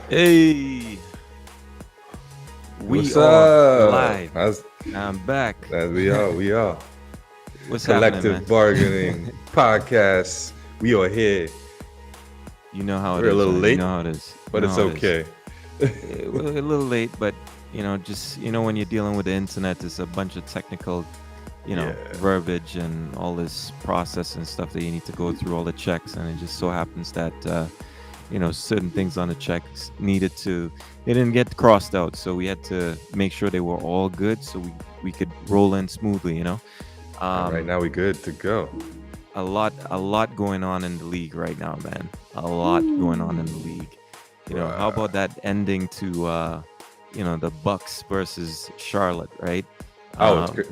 Hey, we What's are up? live. I'm back. As we are What's happening, man? collective bargaining podcast. We are here. You know how it We're a is, little man. You late, know how it is. You but know it's how it is. okay. We're a little late, but just when you're dealing with the internet, it's a bunch of technical, Yeah, verbiage and all this process and stuff that you need to go through, all the checks, and it just so happens that certain things on the checks they didn't get crossed out, so we had to make sure they were all good, so we could roll in smoothly. all right. Um, Now we good to go. a lot going on in the league right now, man. A lot going on in the Ooh, league. How bruh. about that ending to the Bucks versus Charlotte, right? Oh, it's Um, good.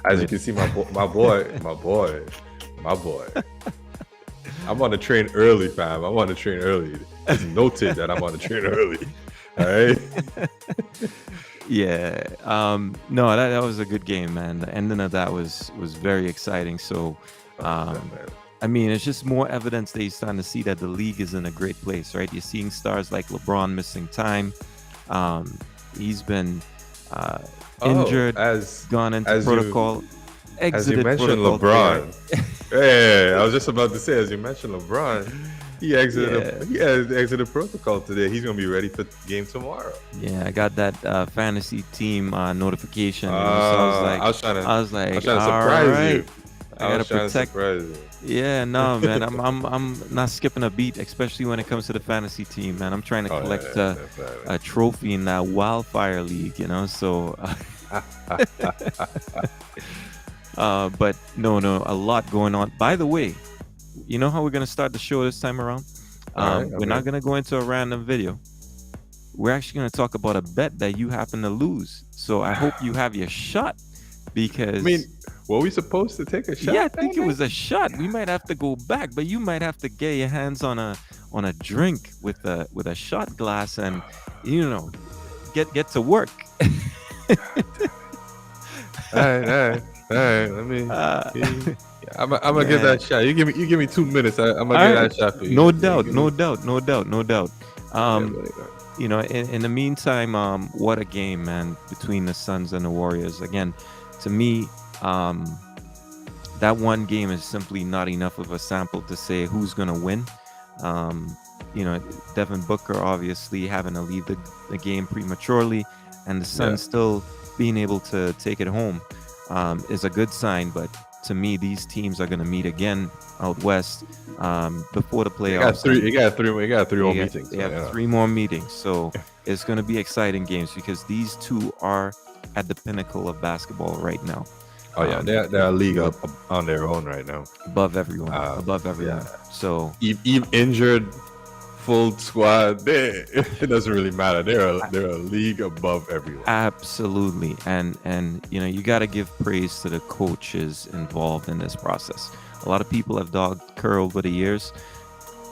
As you with can see, my boy. I'm on the train early, fam. I'm on the train early. It's noted that I'm on the train early. All right. Yeah. No, that was a good game, man. The ending of that was very exciting. So, um, Man. I mean, it's just more evidence that you're starting to see that the league is in a great place, right? You're seeing stars like LeBron missing time. Um, he's been uh, Oh, injured, gone into as you protocol, As you exited mentioned protocol today, right? LeBron, hey, I was just about to say, as you mentioned LeBron, Yeah. he has exited protocol today. He's gonna be ready for the game tomorrow. Yeah, I got that fantasy team notification, so I was like, I was trying to, I was like, surprise all you. right, I I gotta was trying to protect. surprise you. Yeah, no, man, I'm not skipping a beat, especially when it comes to the fantasy team, man. I'm trying to Oh collect yeah, definitely. a trophy in that wildfire league, So, but no, a lot going on. By the way, you know how we're gonna start the show this time around? All right, We're not okay. gonna go into a random video. We're actually gonna talk about a bet that you happen to lose. So I hope you have your shot I because mean, were we supposed to take a yeah, I shot that think it night? was a shot. We might have to go back, but you might have to get your hands on a drink with a shot glass and you know get to work. All right, all right, all right. Let me. uh, I'm gonna give man, that shot. You give me 2 minutes. I'm gonna all give right, that shot for no you. You doubt, give me. no doubt, no doubt, no doubt. Yeah, Um, buddy. in the meantime, what a game, man, between the Suns and the Warriors. Again, to me, that one game is simply not enough of a sample to say who's going to win. Um, Devin Booker obviously having to leave the game prematurely, and the Yeah. Suns still being able to take it home is a good sign. But to me, these teams are going to meet again out west before the They got playoffs, three. and They got three more meetings. they So have yeah. three more meetings. So it's going to be exciting games because these two are at the pinnacle of basketball right now. Oh yeah, they're a league You look up on their own right now. above everyone, above Yeah. everyone. So Injured, full squad. It doesn't really matter. They're a league above everyone. absolutely, and you got to give praise to the coaches involved in this process. A lot of people have dogged Kerr over the years.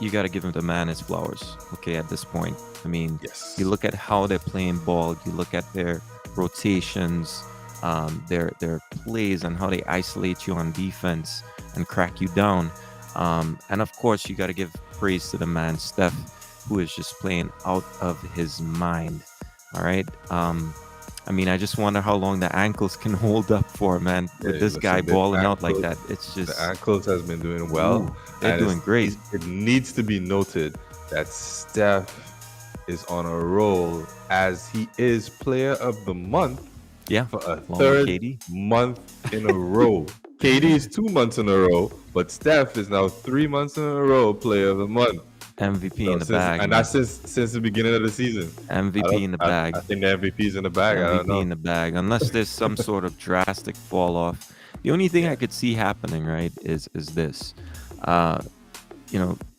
You got to give him the man his flowers. Okay, at this point, I mean, you Yes. look at how they're playing ball. You look at their rotations, their plays, and how they isolate you on defense and crack you down. And of course, you got to give praise to the man Steph, who is just playing out of his mind. All right. I mean, I just wonder how long the ankles can hold up for, man, with Hey, this guy listen, the balling out like ankles, that. It's the just, ankles has been doing well, ooh, they're and doing great. it needs to be noted that Steph is on a roll as he is Player of the Month Yeah, for a along with third Katie. month in a row. KD is 2 months in a row, but Steph is now 3 months in a row Player of the Month. MVP So in the bag, and man. that's since the beginning of the season. MVP in the I bag. think the MVP's in the bag. I don't MVP know. in the bag. Unless there's some sort of drastic fall off. The only thing Yeah, I could see happening, right, is this. Uh,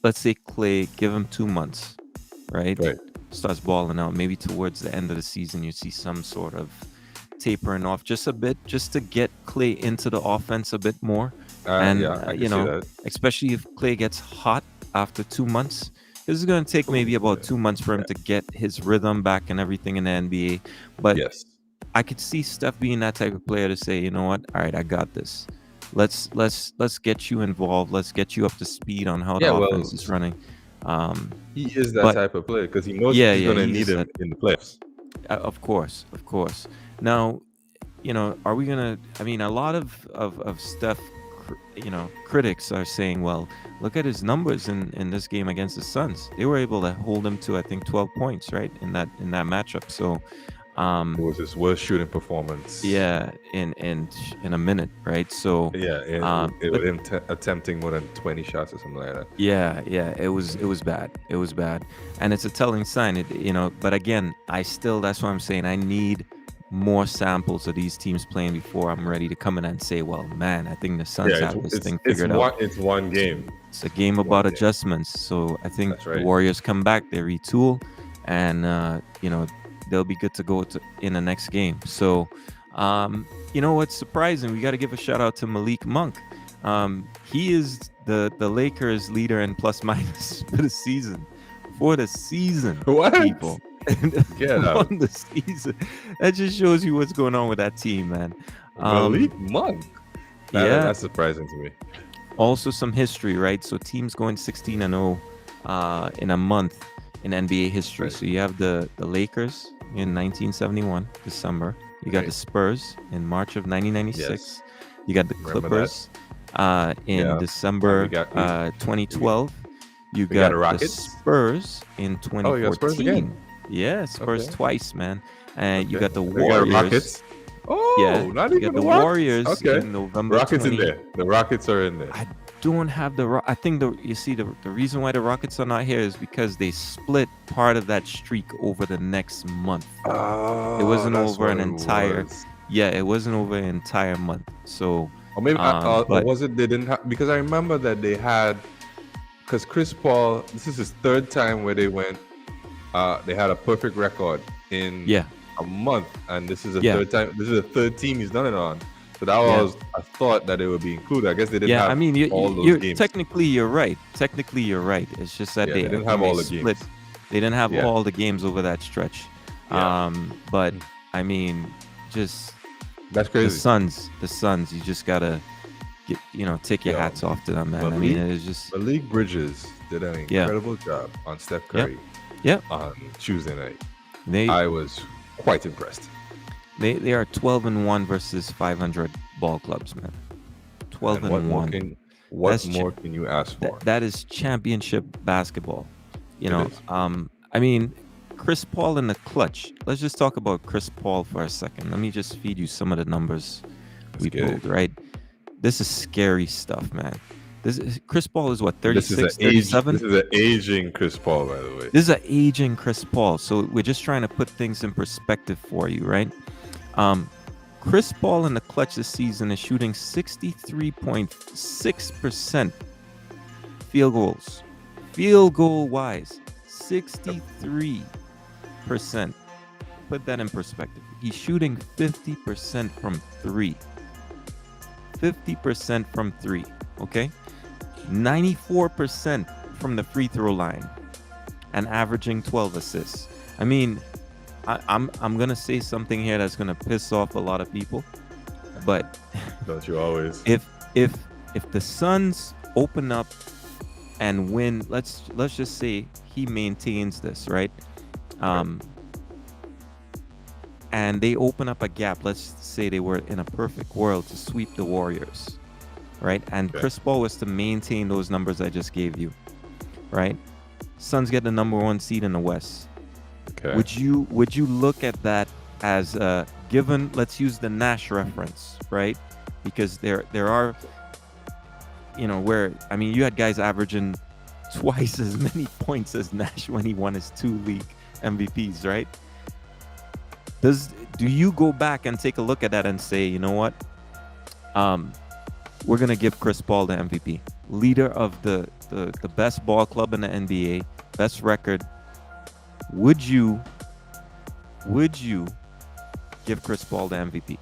let's say Clay, give him 2 months, right? right. Starts balling out. Maybe towards the end of the season, you see some sort of tapering off just a bit, just to get Clay into the offense a bit more. And, Yeah, I can see that. especially if Clay gets hot after 2 months, this is going to take maybe about Yeah. 2 months for him Yeah. to get his rhythm back and everything in the NBA. But Yes. I could see Steph being that type of player to say, you know what, all right, I got this. Let's get you involved. Let's get you up to speed on how the Yeah. offense Well, is running. He is that But type of player because he knows yeah, he's yeah, going to need he's him in the playoffs. of course, of course. Now, are we gonna? I mean, a lot of stuff. Critics are saying, well, look at his numbers in this game against the Suns. They were able to hold him to, I think, 12 points, right, in that matchup. So, It um, was his worst shooting performance. yeah, in a minute, right? So, Yeah, but with him attempting more than 20 shots or something like that. yeah, yeah, it was bad. It was bad, and it's a telling sign. But again, that's what I'm saying. I need more samples of these teams playing before I'm ready to come in and say, well, man, I think the Yeah, Suns have this thing figured out. it's one It's, game. it's a game It's one about game. adjustments. So I think That's the right. Warriors come back, they retool, and they'll be good to go in the next game. So, what's surprising? We got to give a shout out to Malik Monk. He is the Lakers leader in plus minus for the season. For the season, What? people. Get out. On the season. That just shows you what's going on with that team, man. Malik Monk. Yeah. That's surprising to me. Also some history, right? So teams going 16-0 in a month in NBA history. Right. So you have the Lakers in 1971, December. You got Right. the Spurs in March of 1996. Yes. You got the Remember that. Clippers in Yeah. December We got- 2012. You got got the the Rockets. Spurs in 2014. Oh, you got Spurs again? Yeah, Spurs Okay. twice, man. And you Okay. got the We got Warriors. Rockets. Oh, Yeah, not you even got the Rockets? Warriors Okay. in November Rockets 20. in there. The Rockets are in there. I don't have I think the reason why the Rockets are not here is because they split part of that streak over the next month. Oh, It wasn't that's over what an it entire was. Yeah, it wasn't over an entire month. So Or maybe, or but was it they didn't have? Because I remember that they had, because Chris Paul, this is his third time where they went, they had a perfect record in yeah, a month, and this is the Yeah. third time. This is the third team he's done it on. So that Yeah. was, I thought that it would be included. I guess they didn't yeah. have I mean, all those you're games. technically you're right. Technically you're right. It's just that Yeah, they they didn't have when all they the split, games. they didn't have Yeah. all the games over that stretch. Yeah. But I mean, just That's the crazy. Suns, you just gotta take your Yo, hats off to them, man. I Malik- mean, it's just Malik Bridges did an Yeah. incredible job on Steph Curry Yep. on Tuesday night. they I was quite impressed. they are 12-1 versus 500 ball clubs, man. 12 And what and more 1. can what That's more can you ask for? That is championship basketball. It is. I mean, Chris Paul in the clutch. Let's just talk about Chris Paul for a second. Let me just feed you some of the numbers we get it. pulled, right? This is scary stuff, man. Chris Paul is what, This is 36, an age. 37? This is an aging Chris Paul, by the way. This is an aging Chris Paul. So we're just trying to put things in perspective for you, right? Chris Paul in the clutch this season is shooting 63.6% field goals. Field goal wise, 63%. Put that in perspective. He's shooting 50% from three. 50% from three. Okay? 94% from the free throw line and averaging 12 assists. I mean, I'm gonna say something here that's gonna piss off a lot of people, but Don't you always? if the Suns open up and win, let's just say he maintains this, right? And they open up a gap. Let's say they were in a perfect world to sweep the Warriors, right? And Okay. Chris Paul was to maintain those numbers I just gave you, right? Suns get the number 1 seed in the West. Okay. Would you look at that as given? Let's use the Nash reference, right? Because there are, where I mean, you had guys averaging twice as many points as Nash when he won his 2 league MVPs, right? Do you go back and take a look at that and say, you know what? We're gonna give Chris Paul the MVP, leader of the best ball club in the NBA, best record. Would you give Chris Paul the MVP?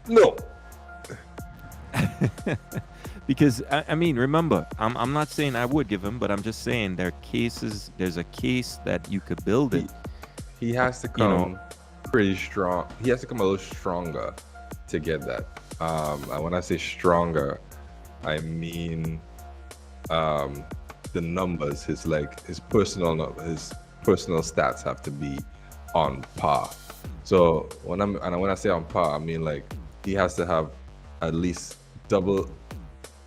No. Because I mean, remember, I'm not saying I would give him, but I'm just saying there's a case that you could build it. He has to come pretty strong. He has to come a little stronger to get that. And when I say stronger, I mean, um, the numbers, his personal stats have to be on par. So when I say on par, I mean like he has to have at least double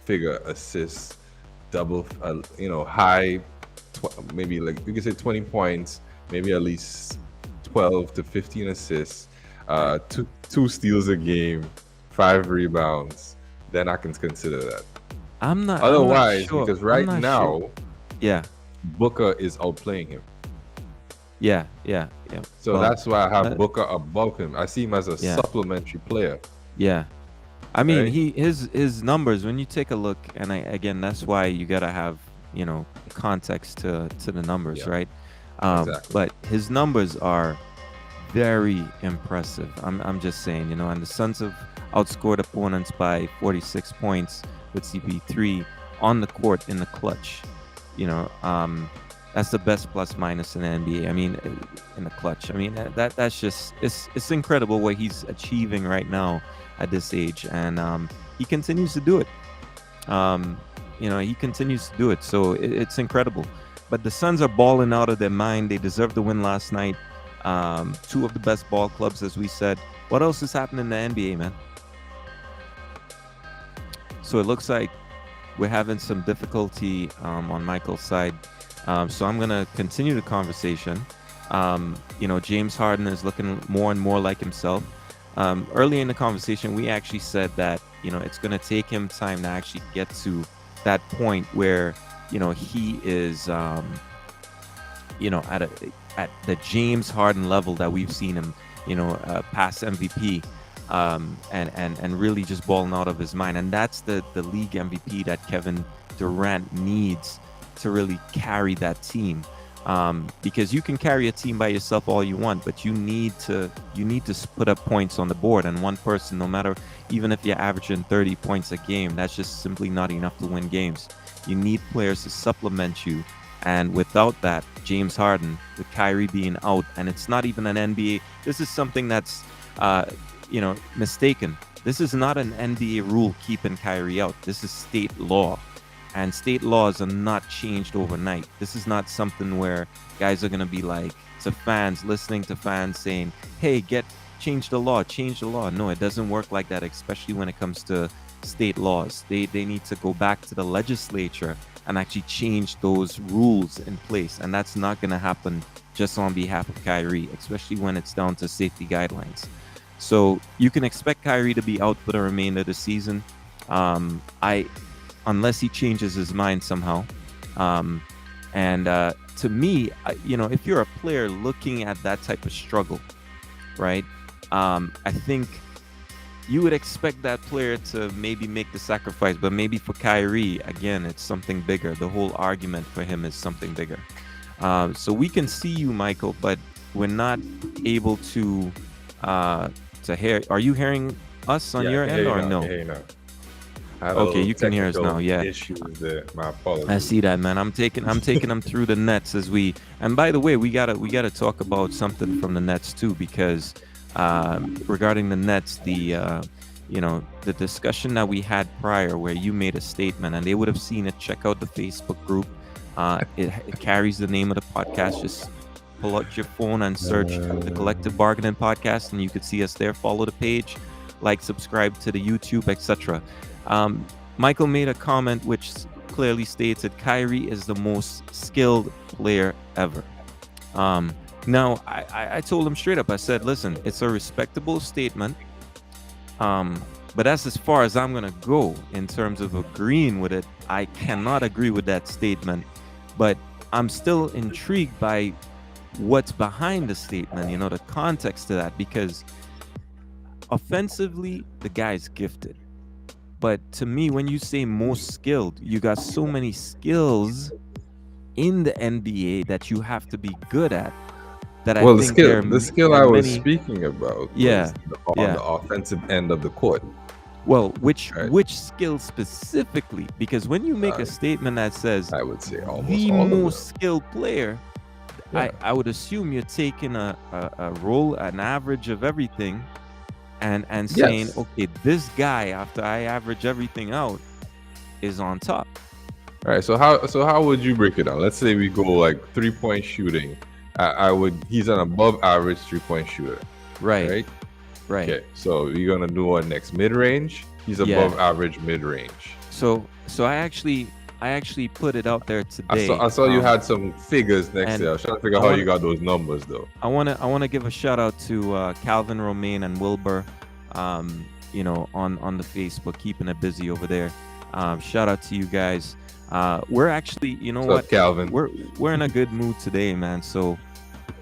figure assists, double, high, maybe like you can say 20 points, maybe at least 12 to 15 assists, I two steals a game, 5 rebounds. Then I can consider that. I'm not Otherwise, sure. because I'm right not sure. now Yeah, Booker is outplaying him, yeah. so Well, that's why I have that, Booker above him. I see him as a yeah, supplementary player, yeah. I mean, right? his numbers when you take a look, and again, that's why you gotta have context to the numbers, Yeah, right? exactly. But his numbers are very impressive. I'm just saying, and the Suns have outscored opponents by 46 points with CP3 on the court in the clutch. You know, that's the best plus minus in the NBA. I mean, in the clutch. I mean, that's just it's incredible what he's achieving right now at this age, and he continues to do it. He continues to do it, so it's incredible. But the Suns are balling out of their mind. They deserve the win last night. Two of the best ball clubs, as we said. What else is happening in the NBA, man? So it looks like we're having some difficulty on Michael's side. So I'm gonna continue the conversation. James Harden is looking more and more like himself. Early in the conversation, we actually said that it's gonna take him time to actually get to that point where he is at the James Harden level that we've seen him, past MVP, and really just balling out of his mind. And that's the league MVP that Kevin Durant needs to really carry that team. Because you can carry a team by yourself all you want, but you need to put up points on the board. And one person, no matter, even if you're averaging 30 points a game, that's just simply not enough to win games. You need players to supplement you. And without that, James Harden, with Kyrie being out, and it's not even an NBA, this is something that's, mistaken. This is not an NBA rule keeping Kyrie out. This is state law. And state laws are not changed overnight. This is not something where guys are going to be like to fans, listening to fans saying, hey, change the law, change the law. No, it doesn't work like that, especially when it comes to state laws. They need to go back to the legislature and actually change those rules in place. And that's not going to happen just on behalf of Kyrie, especially when it's down to safety guidelines. So you can expect Kyrie to be out for the remainder of the season. I Unless he changes his mind somehow. And to me, if you're a player looking at that type of struggle, right? I think you would expect that player to maybe make the sacrifice, but maybe for Kyrie, again, it's something bigger. The whole argument for him is something bigger. So we can see you, Michael, but we're not able to hear. Are you hearing us on Yeah, I your can hear end you or now. I can no? hear you now. I had a Okay, little you can hear us now. technical Yeah. issues there. My I apologies. see that, man. I'm taking them through the Nets as we. And by the way, we gotta talk about something from the Nets too, because regarding the Nets, the discussion that we had prior, where you made a statement, and they would have seen it. Check out the Facebook group. It carries the name of the podcast. Just pull out your phone and search the Collective Bargaining Podcast, and you could see us there. Follow the page, like, subscribe to the YouTube, etc. Um, Michael made a comment which clearly states that Kyrie is the most skilled player ever. Now, I told him straight up. I said, listen, it's a respectable statement, but that's as far as I'm going to go in terms of agreeing with it. I cannot agree with that statement, but I'm still intrigued by what's behind the statement, the context to that, because offensively, the guy's gifted. But to me, when you say most skilled, you got so many skills in the NBA that you have to be good at, that I Well, the think skill there the skill are I was many. speaking about Yeah, was on yeah. the offensive end of the court, Well, which right? which skill specifically? Because when you make Uh, a statement that says I would say almost the all of most them. skilled player, Yeah. I would assume you're taking a role, an average of everything, and saying, Yes. okay, this guy, after I average everything out, is on top. All right. So how would you break it down? Let's say we go like 3-point shooting. I would. He's an above average 3-point shooter, Right, right? right. Okay. So you're gonna do what next? Mid range. He's Yeah. above average mid range. So I actually put it out there today. I saw you had some figures next And there. I was trying to figure I out how want you got those numbers though. I want to give a shout out to Calvin Romaine and Wilbur, on the Facebook, keeping it busy over there. Shout out to you guys. We're actually, you know What's what? up, Calvin? We're in a good mood today, man. So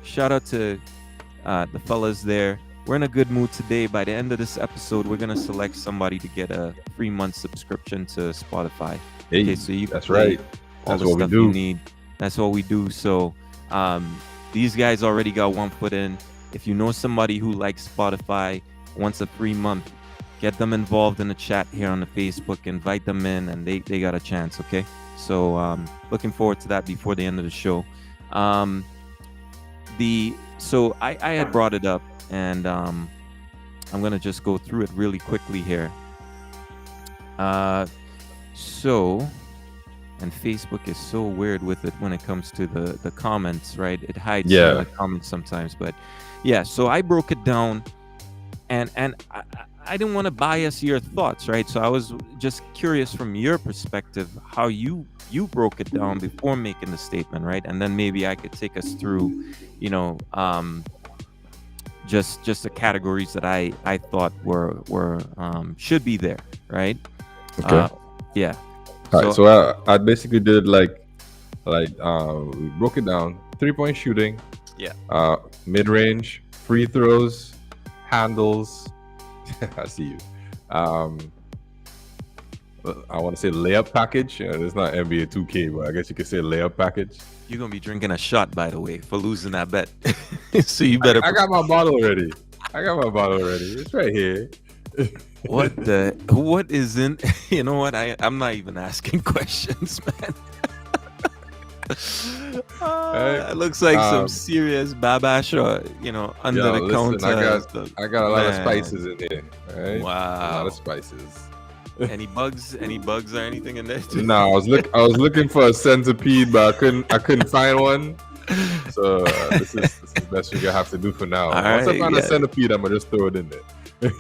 shout out to the fellas there. We're in a good mood today. By the end of this episode, we're gonna select somebody to get a 3-month subscription to Spotify. Hey, Okay, so you can that's play right. all That's the what we stuff you do. need. That's what we do. So these guys already got one foot in. If you know somebody who likes Spotify, wants a free month, get them involved in the chat here on the Facebook, invite them in, and they got a chance. Okay, so looking forward to that before the end of the show. I had brought it up, and I'm gonna just go through it really quickly here. So, and Facebook is so weird with it when it comes to the comments, right? It hides some of Yeah. the comments sometimes, but yeah. So I broke it down, and I didn't want to bias your thoughts, right? So I was just curious from your perspective how you broke it down before making the statement, right? And then maybe I could take us through, just the categories that I thought were should be there, right? Okay. Yeah. All right. So I basically did like we broke it down: 3-point shooting, Yeah. mid range, free throws, handles. I see you. I want to say layup package. It's not NBA 2K, but I guess you could say layup package. You're gonna be drinking a shot, by the way, for losing that bet. So you better. I got my bottle already. It's right here. What isn't? You know what? I'm not even asking questions, man. It looks like some serious babash or under Yo, the listen, counter. I got a lot of Man. spices in there. Right? A lot Wow. of spices. Any bugs or anything in there? No, I was looking for a centipede, but I couldn't find one. So this is the best we're gonna have to do for now. All Once I right, find a yeah. centipede, I'm gonna just throw it in there.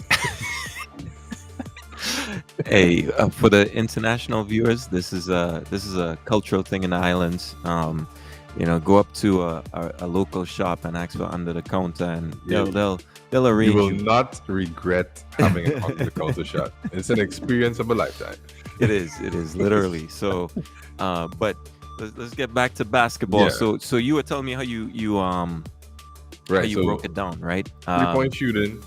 Hey, for the international viewers, this is a cultural thing in the islands. Go up to a local shop and ask for under the counter, and they'll You arrange will you. not regret having an under the counter shot. It's an experience of a lifetime. It is literally. So, but let's get back to basketball. Yeah. So you were telling me how you how Right. you So broke it down, right? 3-point shooting,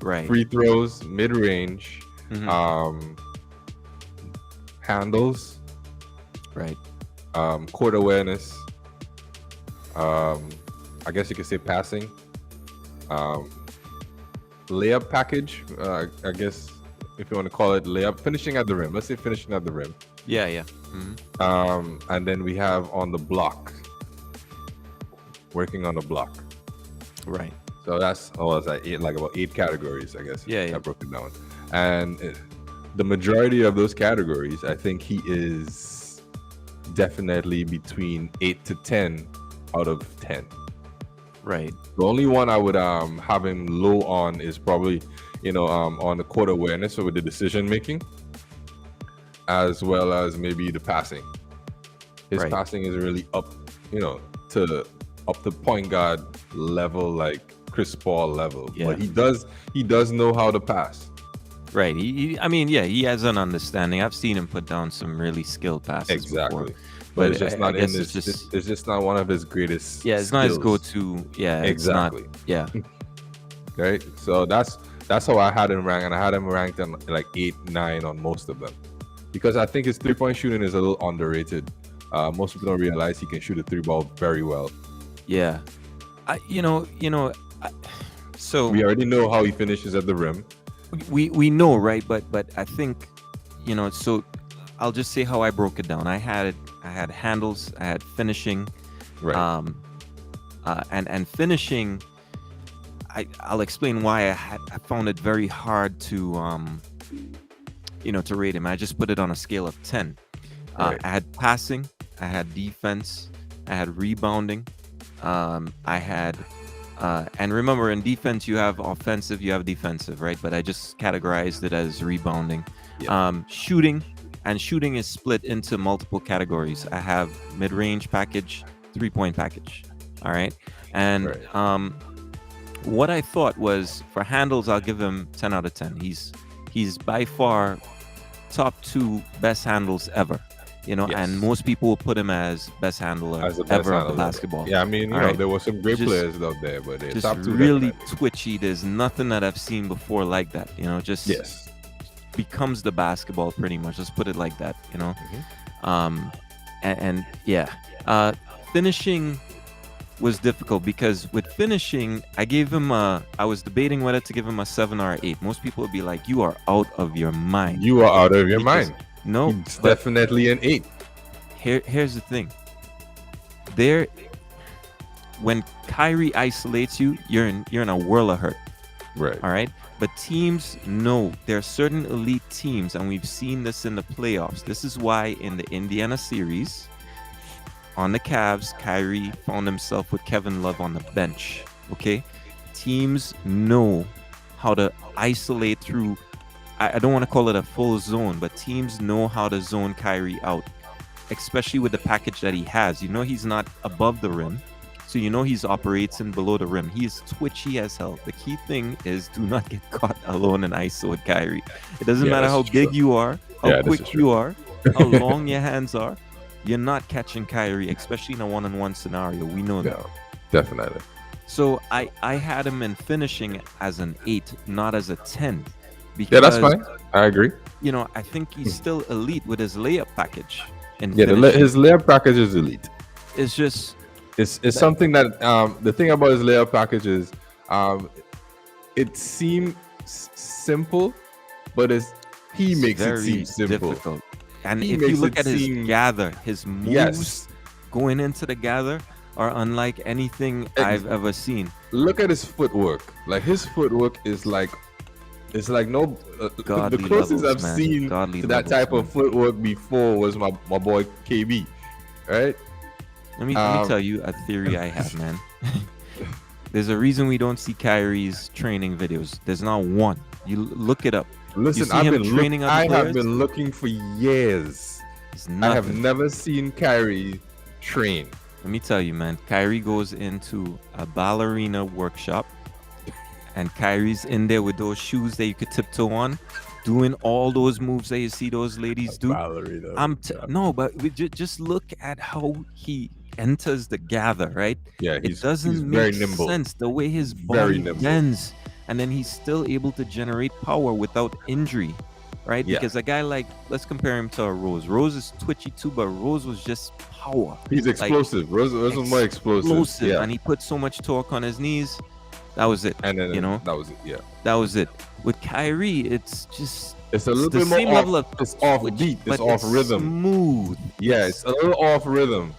Right. free throws, mid range, Mhm. handles, Right. court awareness. I guess you could say passing. Layup package. I guess if you want to call it layup, finishing at the rim. Let's say finishing at the rim. Yeah. Yeah. And then we have on the block, working on the block. Right. So that's about 8 categories, I guess. Yeah, yeah. I broke it down, and the majority of those categories, I think he is definitely between 8 to 10 out of 10. Right. The only one I would have him low on is probably on the court awareness, so with the decision making, as well as maybe the passing. His Right. passing is really up, to point guard level, like Chris Paul level. Yeah. But he does know how to pass. Right. He has an understanding. I've seen him put down some really skilled passes Exactly. before. But it's just I not in guess this. It's just not one of his greatest. Yeah, it's not his skills. go-to. Yeah, Exactly. It's not, yeah. Right. So that's how I had him ranked, and I had him ranked on like 8, 9 on most of them, because I think his 3-point shooting is a little underrated. Most people don't realize he can shoot a 3-ball very well. Yeah. So We already know how he finishes at the rim. we know, right? But I think, so I'll just say how I broke it down. I had handles, I had finishing, Right. and finishing. I'll explain why I found it very hard to to rate him. I just put it on a scale of 10. Right. I had passing, I had defense, I had rebounding, I had, and remember, in defense you have offensive, you have defensive, right? But I just categorized it as rebounding. Yep. Shooting, and shooting is split into multiple categories. I have mid-range package, 3-point package. All right, and Right. what I thought was, for handles, I'll give him 10 out of 10. He's by far top 2 best handles ever. And Yes. most people will put him as best handler As the best ever of the handler. basketball. Yeah, I mean, All right, there were some great just players out there, but they're just top two really definitely. twitchy. There's nothing that I've seen before like that. Just Yes. becomes the basketball pretty much. Let's put it like that. Hmm. And yeah, finishing was difficult, because with finishing, I gave him I was debating whether to give him a 7 or an 8. Most people would be like, "You are out of your mind." You are out of your Because mind. no, It's but definitely an 8. here's the thing. There, when Kyrie isolates you, you're in a whirl of hurt. Right. All right. But teams know, there are certain elite teams, and we've seen this in the playoffs. This is why in the Indiana series, on the Cavs, Kyrie found himself with Kevin Love on the bench. Okay. Teams know how to isolate through, I don't want to call it a full zone, but teams know how to zone Kyrie out, especially with the package that he has. He's not above the rim. So he's operating below the rim. He's twitchy as hell. The key thing is, do not get caught alone in ISO with Kyrie. It doesn't Yeah, matter this how is true. big you are, how Yeah, this is quick true. you are, how long your hands are. You're not catching Kyrie, especially in a one-on-one scenario. We know that. No, definitely. So I had him in finishing as an 8, not as a 10. Yeah, that's Because, fine. I agree. I think he's still elite with his layup package in Yeah, finishing. his layup package is elite. It's just It's something that the thing about his layup package is it seems simple, but he it's makes it very seem simple. difficult. And He if you makes look it at his seem- gather, his moves Yes. going into the gather are unlike anything I've ever seen. Look at his footwork. Like his footwork is like, it's like no. The Godly closest levels, I've man. seen Godly to that levels, type of footwork before was my boy KB, right? Let me Um, tell you a theory I have, man. There's a reason we don't see Kyrie's training videos. There's not one. You look it up. Listen, see him training other I have players? been looking for years. It's I have nothing. never seen Kyrie train. Let me tell you, man. Kyrie goes into a ballerina workshop, and Kyrie's in there with those shoes that you could tiptoe on, doing all those moves that you see those ladies do. Ballerina. No, but just look at how he enters the gather, right? Yeah, It he's doesn't very make nimble. sense the way his Very body nimble. bends, and then he's still able to generate power without injury, right? Yeah. Because a guy like, let's compare him to a Rose. Rose is twitchy too, but Rose was just power. He's explosive. Rose was more explosive. Yeah, And he put so much torque on his knees. That was it. and then that was it. Yeah, That was it. With Kyrie, it's just it's a little the bit more same off, level of it's off twitch, beat. It's but off rhythm. smooth. Yeah, it's a little off rhythm,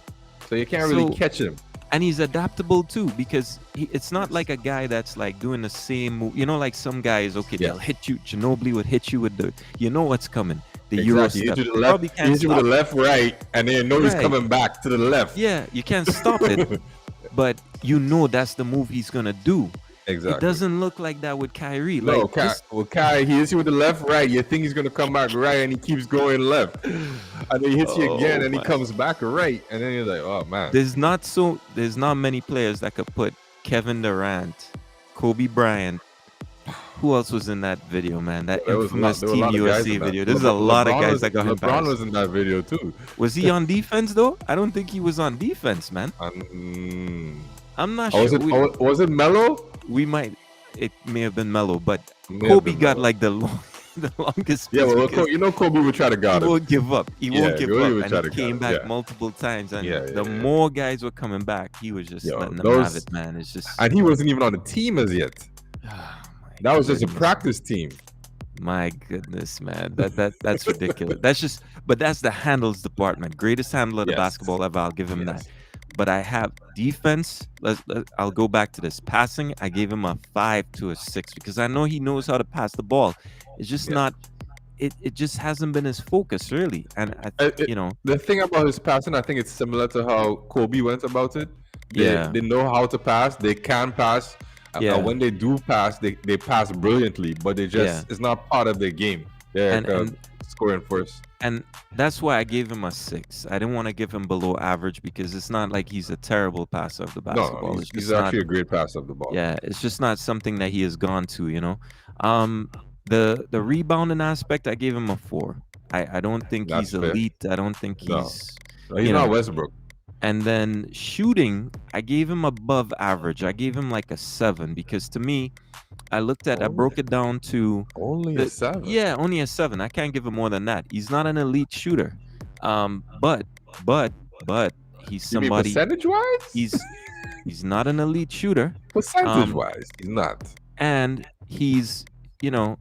so you can't really So- catch him. And he's adaptable too, because it's not like a guy that's like doing the same move. Like some guys, okay, Yeah. they'll hit you. Ginobili would hit you with what's coming. The Exactly. Euro He step. hits you to You the left. probably He can't hits you with stop the left, right, and then you know he's Right. coming back to the left. Yeah, you can't stop it, but that's the move he's gonna do. Exactly. It doesn't look like that with Kyrie. No, Like this- Kai, he hits you with the left, right. You think he's gonna come back right, and he keeps going left, and then he hits you again, Oh, and he my. comes back right, and then you're like, oh man. there's not many players that could put Kevin Durant, Kobe Bryant. Who else was in that video, man? That There was a lot- infamous there were a lot Team of guys USA in that. video. There's a lot of guys that got LeBron embarrassed. was in that video too. Was he on defense though? I don't think he was on defense, man. I'm not Oh, sure. was it Melo? We might. It may have been Melo, but May have Kobe been got Melo. like the the longest. Yeah, piece well, because Kobe would try to he guard him. won't give up. He Yeah, won't give Kobe up, would and try he to came guard him, back yeah. multiple times. And Yeah, the yeah. more guys were coming back, he was just Yo, letting them have those- it, man. It's just. And he wasn't even on the team as yet. Oh, my That was just a goodness. practice team. My goodness, man, that's ridiculous. That's the handles department. Greatest handler of the Yes. basketball ever. I'll give him Yes. that. But I have defense. I'll go back to this passing. I gave him a 5 to a 6 because I know he knows how to pass the ball. It's just Yeah. not it just hasn't been his focus really. And you know, The thing about his passing, I think it's similar to how Kobe went about it. yeah, They know how to pass. They can pass. And yeah, when they do pass, they pass brilliantly. But they yeah. just it's not part of their game. They're And like, scoring first. and that's why I gave him a 6. I didn't want to give him below average because it's not like he's a terrible passer of the No, no, basketball. It's he's just not. actually a great passer of the ball. Yeah, it's just not something that he has gone to, you know. Um, the rebounding aspect, I gave him a 4. I don't think That's he's fair. elite. I don't think No, he's, no, he's you not know. Westbrook. And then shooting, I gave him above average. I gave him like a 7 because to me, I Only, broke it down to only a the, seven. yeah, only a 7. I can't give him more than that. He's not an elite shooter. But but but he's You mean somebody. percentage wise? He's he's not an elite shooter. Percentage Um, wise, he's not. and he's, you know,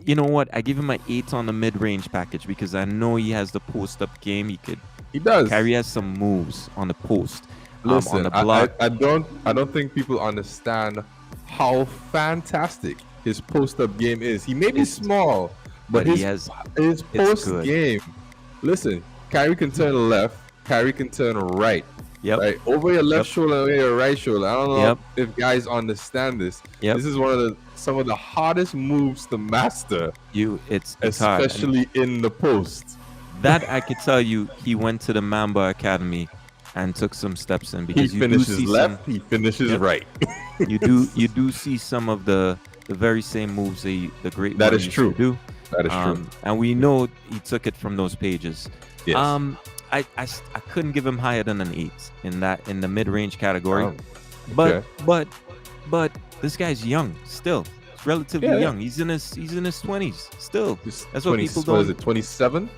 you know what? I give him an 8 on the mid-range package because I know he has the post-up game. He could. He does. Kyrie has some moves on the post, on Listen, the block. I don't think people understand how fantastic his post up game is. He may be It's small, but but he has. his It's post good. game. Listen, Kyrie can turn left, Kyrie can turn right. Yep. Right over your left Yep. shoulder, over your right shoulder. I don't know Yep. if guys understand this. Yep. This is one of some of the hardest moves to master, It's hard. And especially in the post. that I could tell you, he went to the Mamba Academy and took some steps in He because you do finishes see left, some. he finishes Yep. right. You do see some of the very same moves the great That one is used true. to do. That is true. And we know he took it from those pages. Yes. I couldn't give him higher than an 8 in the mid-range category. Um, But okay. but this guy's young still. He's relatively Yeah, yeah. young. He's in his 20s still. This That's what 20 people what is don't. it, 27?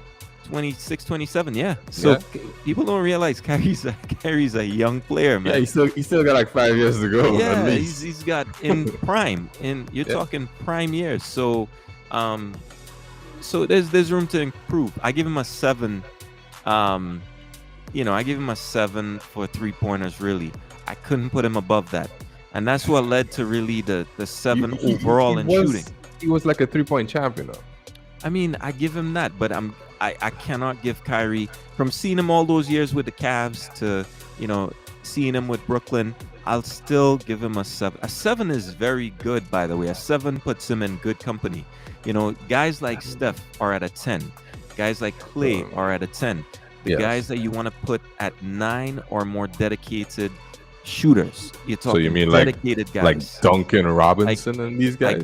26, 27, yeah. So Yeah. people don't realize Kyrie's a young player, man. Yeah, he still got like 5 years to go, Yeah, at he's least. he's got in prime, and you're Yeah. talking prime years. Um, so there's room to improve. I give him a 7. Um, I give him a 7 for 3-pointers. Really, I couldn't put him above that, and that's what led to really the 7 overall in shooting. He was like a 3-point champion, though. I mean, I give him that, but I cannot give Kyrie, from seeing him all those years with the Cavs to seeing him with Brooklyn. I'll still give him a 7. A 7 is very good, by the way. A 7 puts him in good company. Guys like Steph are at a 10. Guys like Clay are at a 10. The Yes. guys that you want to put at 9 are more dedicated shooters. You're So talking you mean like dedicated guys. like Duncan Robinson and these guys?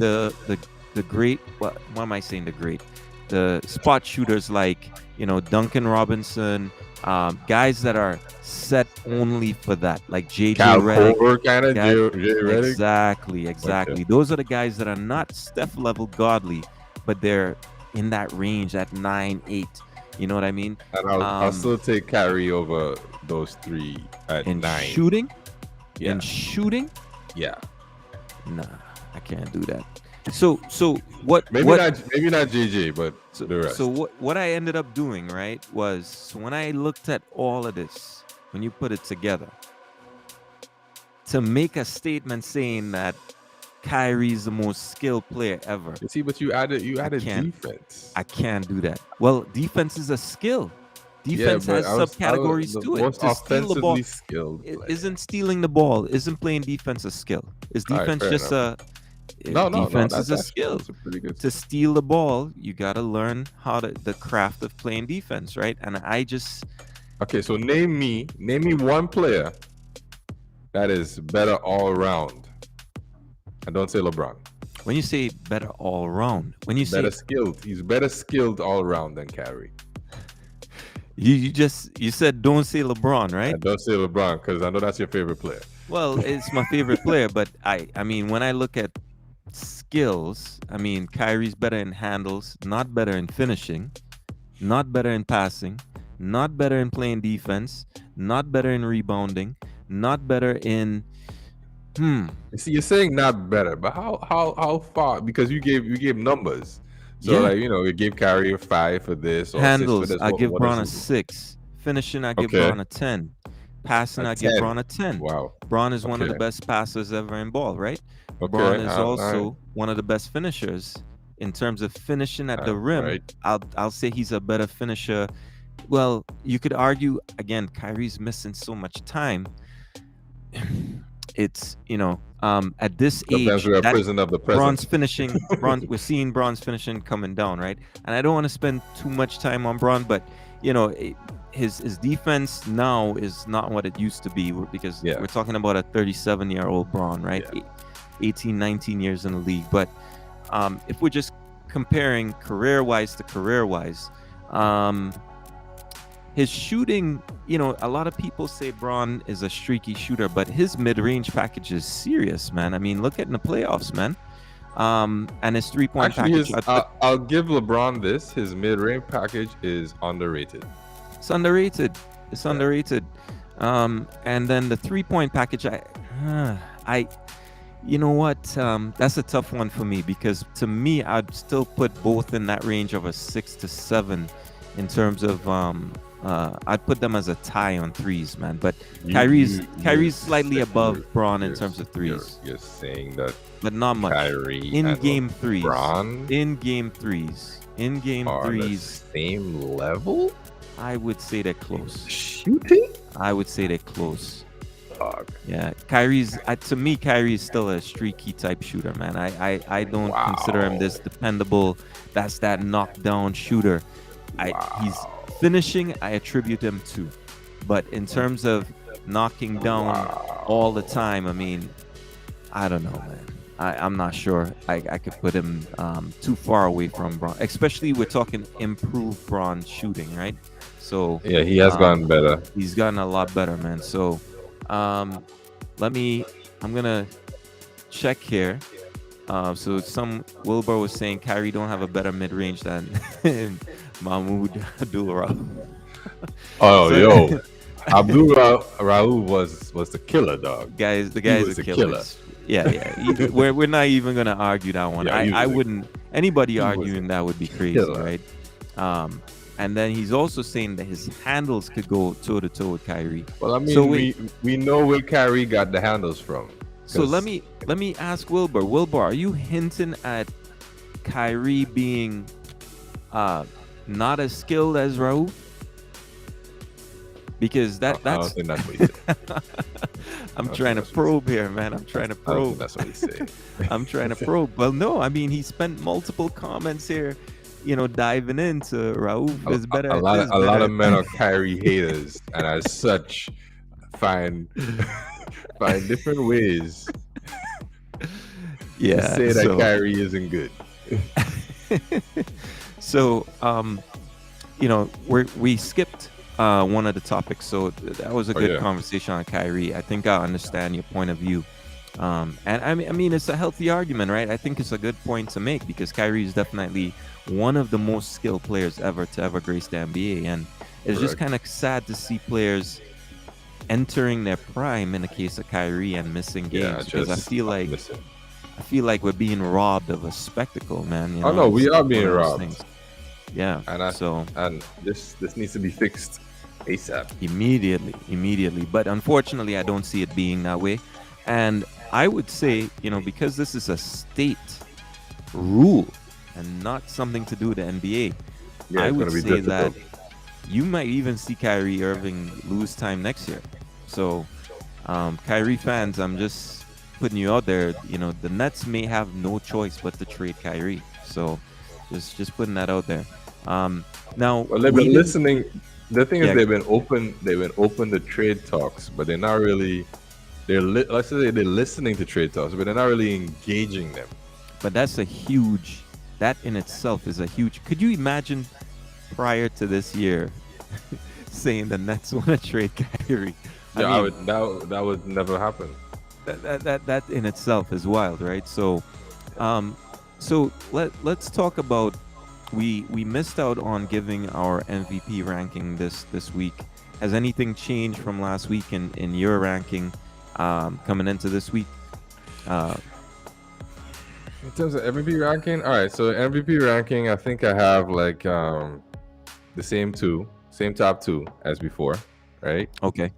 Like the great, what am I saying, the great, the spot shooters like Duncan Robinson, guys that are set only for that, like JJ Cal Redick. Korver kind of, Guy- Jay Redick. Exactly. Those are the guys that are not Steph level godly, but they're in that range at 9, 8. You know what I mean? And I'll still take Kyrie over those three at In 9. shooting, Yeah. in shooting, Yeah. nah, I can't do that. So what? Maybe what, not JJ, but So, the rest. so what I ended up doing, right, was when I looked at all of this, when you put it together, to make a statement saying that Kyrie's the most skilled player ever, You see, but you added can't. defense. I can't do that. Well, defense is a skill. Defense but has subcategories the to it. most To steal the ball offensively skilled player. isn't stealing the ball, isn't playing defense a skill. Is All right, defense fair just enough. a No, defense is a that's skill. That's a pretty good. To steal the ball, you got to learn the craft of playing defense, right? And I just, Okay, so name me one player that is better all around. And don't say LeBron. when you say better all around, when you say Better skilled. He's better skilled all around than Kyrie. you said don't say LeBron, right? And don't say LeBron because I know that's your favorite player. Well, it's my favorite player, but I mean, when I look at skills, I mean, Kyrie's better in handles, not better in finishing, not better in passing, not better in playing defense, not better in rebounding, not better in You see, you're saying not better, but how far? Because you gave numbers. So Yeah. like you gave Kyrie a 5 for this or 6 for handles. this. I give what Braun a else is it? 6. Finishing, I give Okay. Braun a 10. Passing, A I give 10. Braun a 10. Wow. Braun is one of the Okay. best passers ever in ball, right? Okay. Braun is all also right. one of the best finishers in terms of finishing at the rim, Right. I'll say he's a better finisher. Well, you could argue again, Kyrie's missing so much time. It's at this Sometimes age we are that prison of the bronze present. finishing, bronze we're seeing bronze finishing coming down, right? And I don't want to spend too much time on Bron, but his defense now is not what it used to be because Yeah. we're talking about a 37-year-old Bron, right? Yeah. 18, 19 years in the league. But if we're just comparing career-wise to career-wise, his shooting, a lot of people say Bron is a streaky shooter, but his mid-range package is serious, man. I mean, look at in the playoffs, man. And his three-point Actually, package, I'll give LeBron this. His mid-range package is underrated. it's underrated. It's Yeah. underrated. And then the three-point package, you know what? That's a tough one for me because to me, I'd still put both in that range of a 6 to 7 in terms of I'd put them as a tie on threes, man. But Kyrie's slightly above Bron in terms of threes. You're saying that, but not much. Kyrie In and game threes. Bron In game threes. In game are on the threes. same level? I would say they're close. Shooting? I would say they're close. Dog. Yeah, to me, Kyrie's still a streaky type shooter, man. I don't consider him this dependable. That's that knockdown shooter. He's finishing. I attribute him to, but in terms of knocking down all the time, I mean, I don't know, man. I'm not sure. I could put him too far away from Bron, especially we're talking improved Bron shooting, right? So Yeah, he has gotten better. He's gotten a lot better, man. So I'm gonna check here. So Wilbur was saying Kyrie don't have a better mid range than Mahmoud Abdul-Rahman. Oh, yo, Abdul Raul was the killer, dog. The guy's a killer. Yeah. We're not even gonna argue that one. Yeah, I wouldn't. Anybody arguing a that would be crazy, killer. right? And then he's also saying that his handles could go toe to toe with Kyrie. Well, I mean, So we know where Kyrie got the handles from. So let me ask Wilbur. Wilbur, are you hinting at Kyrie being not as skilled as Raul? Because I don't think that's what he said. I'm trying to probe here, man. I'm trying to I don't probe. think that's what he said. I'm trying to probe. Well, no, I mean he spent multiple comments here, diving into Raul is better. A lot of men are Kyrie haters, and as such, find different ways to say that Kyrie isn't good. So, we skipped one of the topics, so that was a good conversation on Kyrie. I think I understand your point of view, and I mean it's a healthy argument, right? I think it's a good point to make because Kyrie is definitely one of the most skilled players ever to ever grace the NBA, and it's just kind of sad to see players entering their prime in the case of Kyrie and missing games because I feel like we're being robbed of a spectacle, man. No, we are being robbed. Things. Yeah, and this needs to be fixed ASAP. Immediately. But unfortunately, I don't see it being that way. And I would say, because this is a state rule and not something to do with the NBA, I would say that you might even see Kyrie Irving lose time next year. So, Kyrie fans, I'm just putting you out there. The Nets may have no choice but to trade Kyrie. So, just putting that out there. Now, well, they've been listening. The thing is, they've been open to trade talks, but they're not really. Let's say they're listening to trade talks, but they're not really engaging them. But that in itself is a huge. Could you imagine prior to this year saying the Nets want to trate Kyrie? That would never happen. That in itself is wild, right? So, let's talk about. We missed out on giving our MVP ranking this week. Has anything changed from last week in your ranking coming into this week? In terms of MVP ranking, all right. So MVP ranking, I think I have like the same top two as before, right? Okay.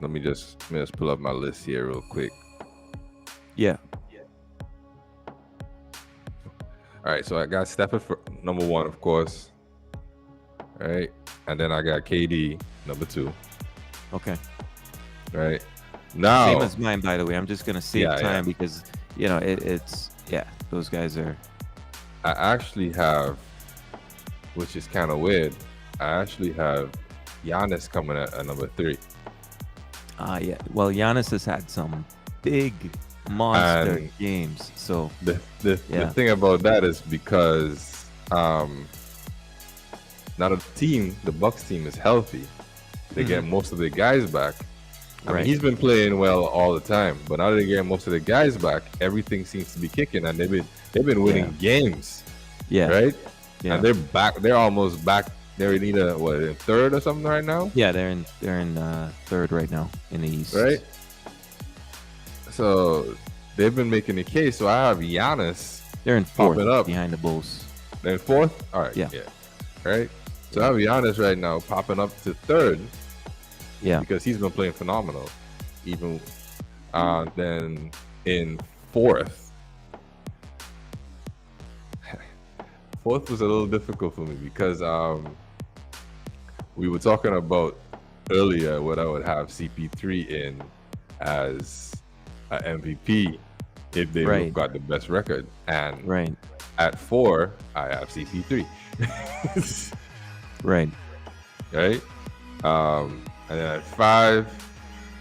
Let me just pull up my list here real quick. Yeah. All All right, so I got Stephen for number one, of course. Right, and then I got KD number two. Okay. Right Same now, as mine, by the way. I'm just gonna save yeah. time because it's yeah, those guys are. I actually have, which is kind of weird. I actually have Giannis coming at number three, Yeah. Well, Giannis has had some big monster and games. So the yeah. thing about that is because now the Bucks team is healthy. They get most of the guys back. I mean, Right. he's been playing well all the time, but now that they get most of the guys back, everything seems to be kicking, and they've been winning games, Yeah. right? Yeah. And they're back. They're almost back. They're in either in third or something right now, Yeah. They're in third right now in the East. right? So they've been making the case. So I have Giannis They're in fourth popping up. behind the Bulls. They're in fourth. All right, Yeah. right. So I have Giannis right now popping up to third. Yeah. Because he's been playing phenomenal. Even then in fourth. Fourth was a little difficult for me because we were talking about earlier what I would have CP3 in as an MVP if they would have got the best record. And at 4, I have CP3. Right. Right? And then at 5,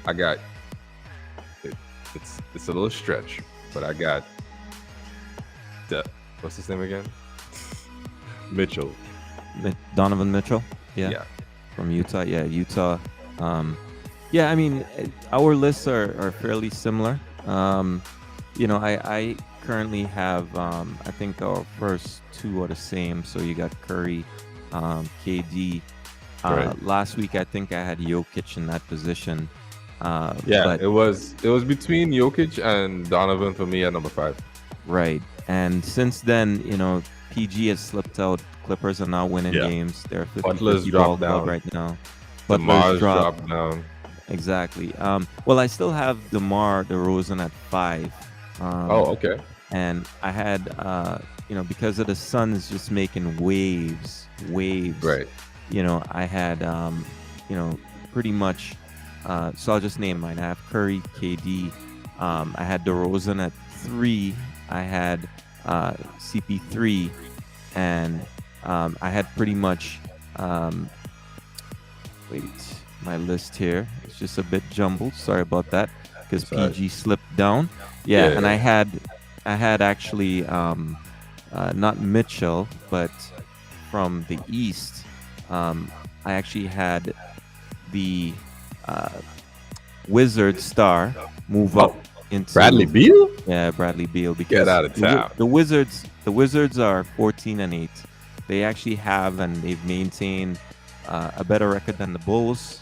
I got it's a little stretch, but I got what's his name again? Mitchell. Donovan Mitchell. Yeah. From Utah. Yeah, Utah. Yeah, I mean, our lists are fairly similar. I currently have I think our first two are the same. So you got Curry, KD. Last week I think I had Jokic in that position. But it was between Jokic and Donovan for me at number 5. Right. And since then, PG has slipped out. Clippers are now winning games. They're 50-50 ball club right now. DeMar's dropped down. Exactly. Well, I still have DeMar DeRozan at 5. Okay. And I had, because of the Suns just making waves. Right. I had, pretty much. So I'll just name mine. I have Curry, KD. I had DeRozan at 3. I had CP3, and I had pretty much. Wait, my list here is just a bit jumbled. Sorry about that, because PG slipped down. Yeah, and I had actually not Mitchell, but from the East, I actually had the Wizard star move up into Bradley Beal. Yeah, Bradley Beal. Because get out of town. The Wizards are 14-8. They actually have and they've maintained a better record than the Bulls,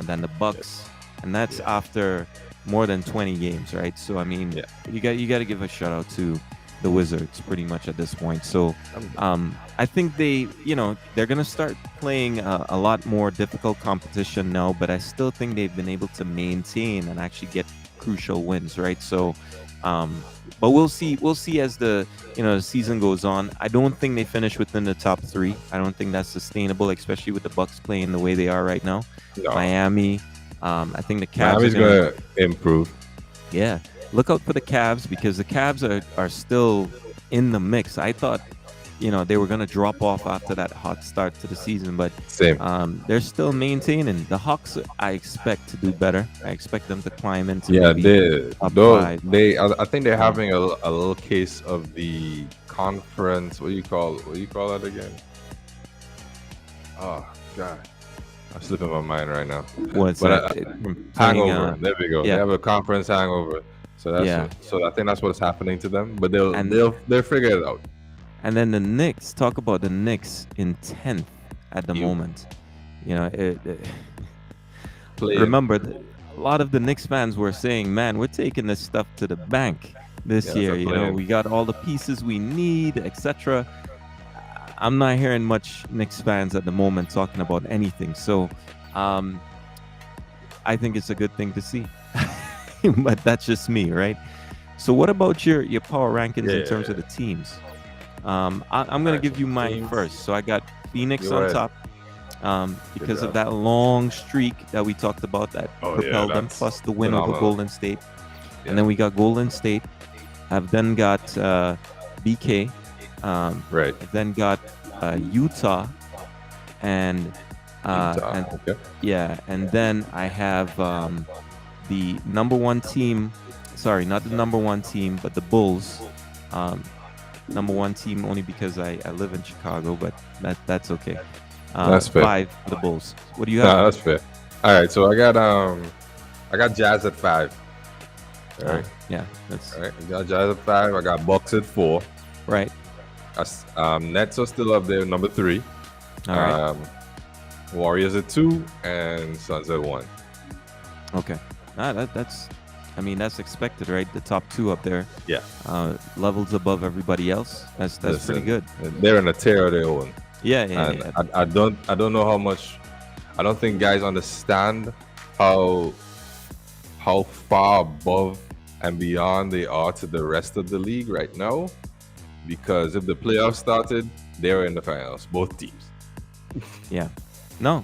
than the Bucks, and that's after more than 20 games, right? So I mean, you got to give a shout out to the Wizards pretty much at this point. So I think they're gonna start playing a lot more difficult competition now, but I still think they've been able to maintain and actually get crucial wins, right? So but we'll see as the season goes on. I don't think they finish within the top 3. I don't think that's sustainable, especially with the Bucks playing the way they are right now. No. Miami, I think the Cavs Miami's gonna improve. Yeah, look out for the Cavs, because the Cavs are still in the mix. I thought they were going to drop off after that hot start to the season, but they're still maintaining. The Hawks, I expect to do better. I expect them to climb into I think they're having a little case of the conference. What do you call that again? Oh God, I'm slipping my mind right now. What's that? Hangover. There we go. They have a conference hangover. So I think that's what's happening to them. But they'll figure it out. And then the Knicks, talk about the Knicks in 10th at the moment. Remember, a lot of the Knicks fans were saying, man, we're taking this stuff to the bank this year. We got all the pieces we need, etc. I'm not hearing much Knicks fans at the moment talking about anything. So I think it's a good thing to see. But that's just me, right? So what about your power rankings in terms of the teams? I'm All gonna right, so give you mine teams. first. So I got Phoenix Go on ahead. top, Good because of job. that long streak that we talked about that Oh yeah, propelled them, that's plus the win over phenomenal. Golden State. And Yeah. then we got Golden State. I've then got BK. Right. I've then got Utah, and Utah. and Okay. yeah, and then I have the number one team. Sorry, not the number one team, but the Bulls. Um, Number one team only because I live in Chicago, but that's okay. That's fair. Five for the Bulls. What do you have? Nah, that's fair. All right, so I got Jazz at 5. All right. Yeah, that's All right. I got Jazz at 5. I got Bucks at 4. right. Nets are still up there, number 3. All right. Um, Warriors at 2 and Suns at 1. Okay. That's, I mean, that's expected, right? The top two up there, Yeah. levels above everybody else. That's pretty Listen, good. they're in a tear of their own, Yeah, yeah, and yeah. I don't know how much. I don't think guys understand how far above and beyond they are to the rest of the league right now. Because if the playoffs started, they were in the finals, both teams. Yeah. No,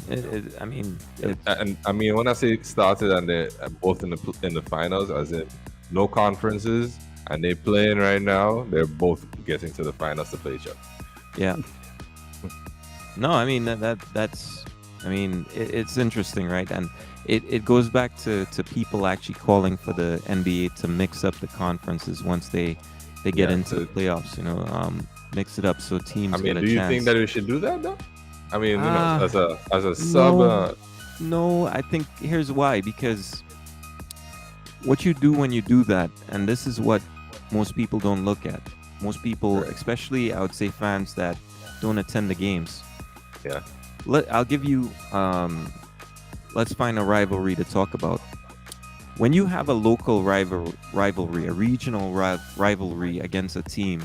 I mean, And I mean, when I say started and they're both in the finals, as in no conferences, and they playing right now, they're both getting to the finals to play each other. yeah. No, I mean that's. I mean, it's interesting, right? And it goes back to people actually calling for the NBA to mix up the conferences once they get Yeah. into the playoffs. Mix it up so I teams get mean, a do you think chance. that we should do that though? I mean, Ah, as a sub, no, no. I think here's why. Because what you do when you do that, and this is what most people don't look at. Most people, right. especially I would say fans that don't attend the games. Yeah. I'll give you. Let's find a rivalry to talk about. When you have a local rivalry, a regional rivalry against a team,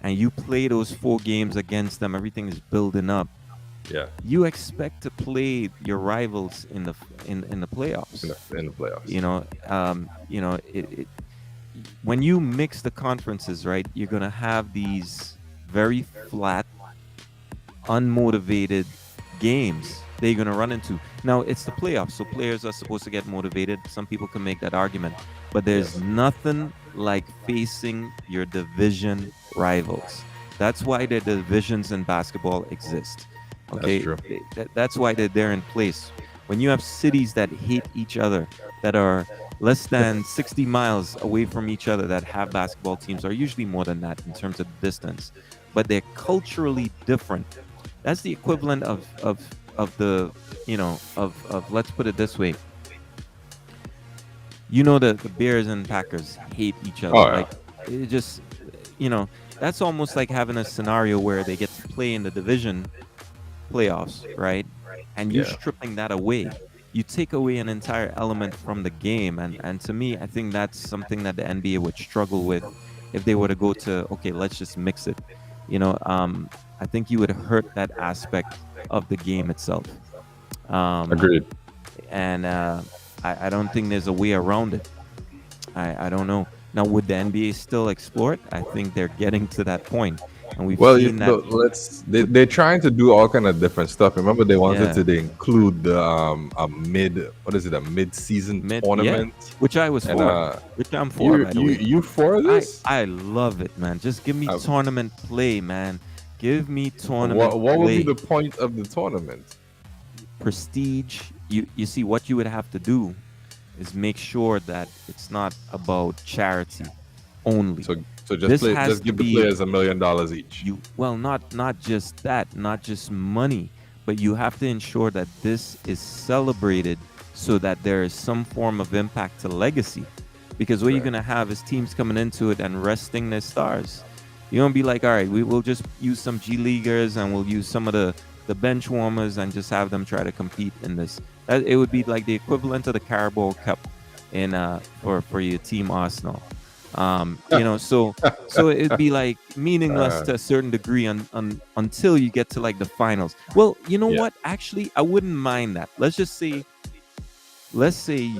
and you play those 4 games against them, everything is building up. Yeah. You expect to play your rivals in the playoffs. In the playoffs. When you mix the conferences, right, you're gonna have these very flat, unmotivated games that you're gonna run into. Now it's the playoffs, so players are supposed to get motivated. Some people can make that argument, but there's Yes. nothing like facing your division rivals. That's why the divisions in basketball exist. That's Okay, true. that's why they're in place. When you have cities that hate each other, that are less than 60 miles away from each other, that have basketball teams, are usually more than that in terms of distance, but they're culturally different. That's the equivalent of the of let's put it this way. The Bears and Packers hate each other. Oh yeah. Like, it just that's almost like having a scenario where they get to play in the division playoffs, right? And you Yeah. stripping that away, you take away an entire element from the game. And to me, I think that's something that the NBA would struggle with if they were to go to, okay, let's just mix it. I think you would hurt that aspect of the game itself. Um, Agreed. and I don't think there's a way around it. I don't know. Now, would the NBA still explore it? I think they're getting to that point, and we've Well, seen that with they're trying to do all kind of different stuff. Remember, they wanted yeah, to include the a mid season yeah, tournament, which I was and for, which I'm for, by the way. you for I this? I love it, man. Just give me Uh, tournament play, man. Give me tournament what would be play. the point of the tournament? Prestige. You see, what you would have to do is make sure that it's not about charity only. So This has just to give the be players $1 million each. not just that, not just money, but you have to ensure that this is celebrated so that there is some form of impact to legacy. Because what you're Right. gonna have is teams coming into it and resting their stars. You're gonna be like, all right, we will just use some G leaguers and we'll use some of the bench warmers and just have them try to compete in this. It would be like the equivalent of the Carabao Cup in for your team Arsenal. So it'd be like meaningless Uh, to a certain degree until you get to like the finals. Well, you know yeah. what? Actually, I wouldn't mind that. Let's say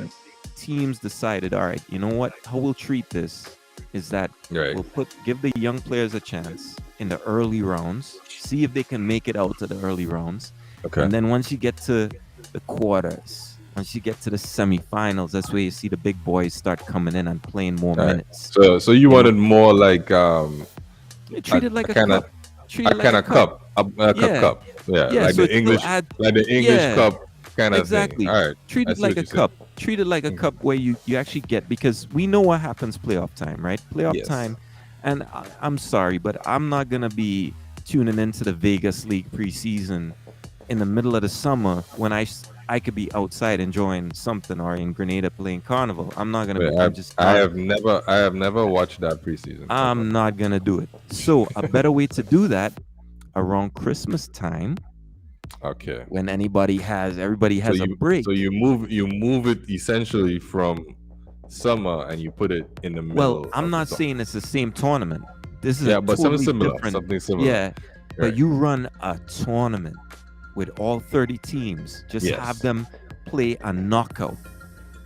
teams decided, all right, you know what? How we'll treat this is that Right. give the young players a chance. in the early rounds, see if they can make it out to the early rounds. Okay. And then once you get to the quarters, once you get to the semifinals, that's where you see the big boys start coming in and playing more All right. minutes. So you You know, wanted more like treat it a like a kind of cup. Treat it like a cup. cup, a Yeah, cup. Yeah, yeah. So it still add. Like the English Yeah, cup kind of thing. exactly. All right. Treat I it see like what a you're saying. cup. Treat it like a Mhm. cup where you actually get, because we know what happens playoff time, right? Playoff Yes. time, and I'm sorry, but I'm not gonna be tuning into the Vegas League preseason in the middle of the summer when I could be outside enjoying something, or in Grenada playing carnival. I'm not gonna Wait, be. I'm just not. I have never watched that preseason ever. I'm not gonna do it. So a better way to do that around Christmas time, Okay. when everybody has a break. So you move it essentially from summer and you put it in the Well, middle I'm of the not summer. saying it's the same tournament. This is a Yeah, but something totally similar. different. Something similar. Yeah, but Right. you run a tournament with all 30 teams. Just have Yes. them play a knockout,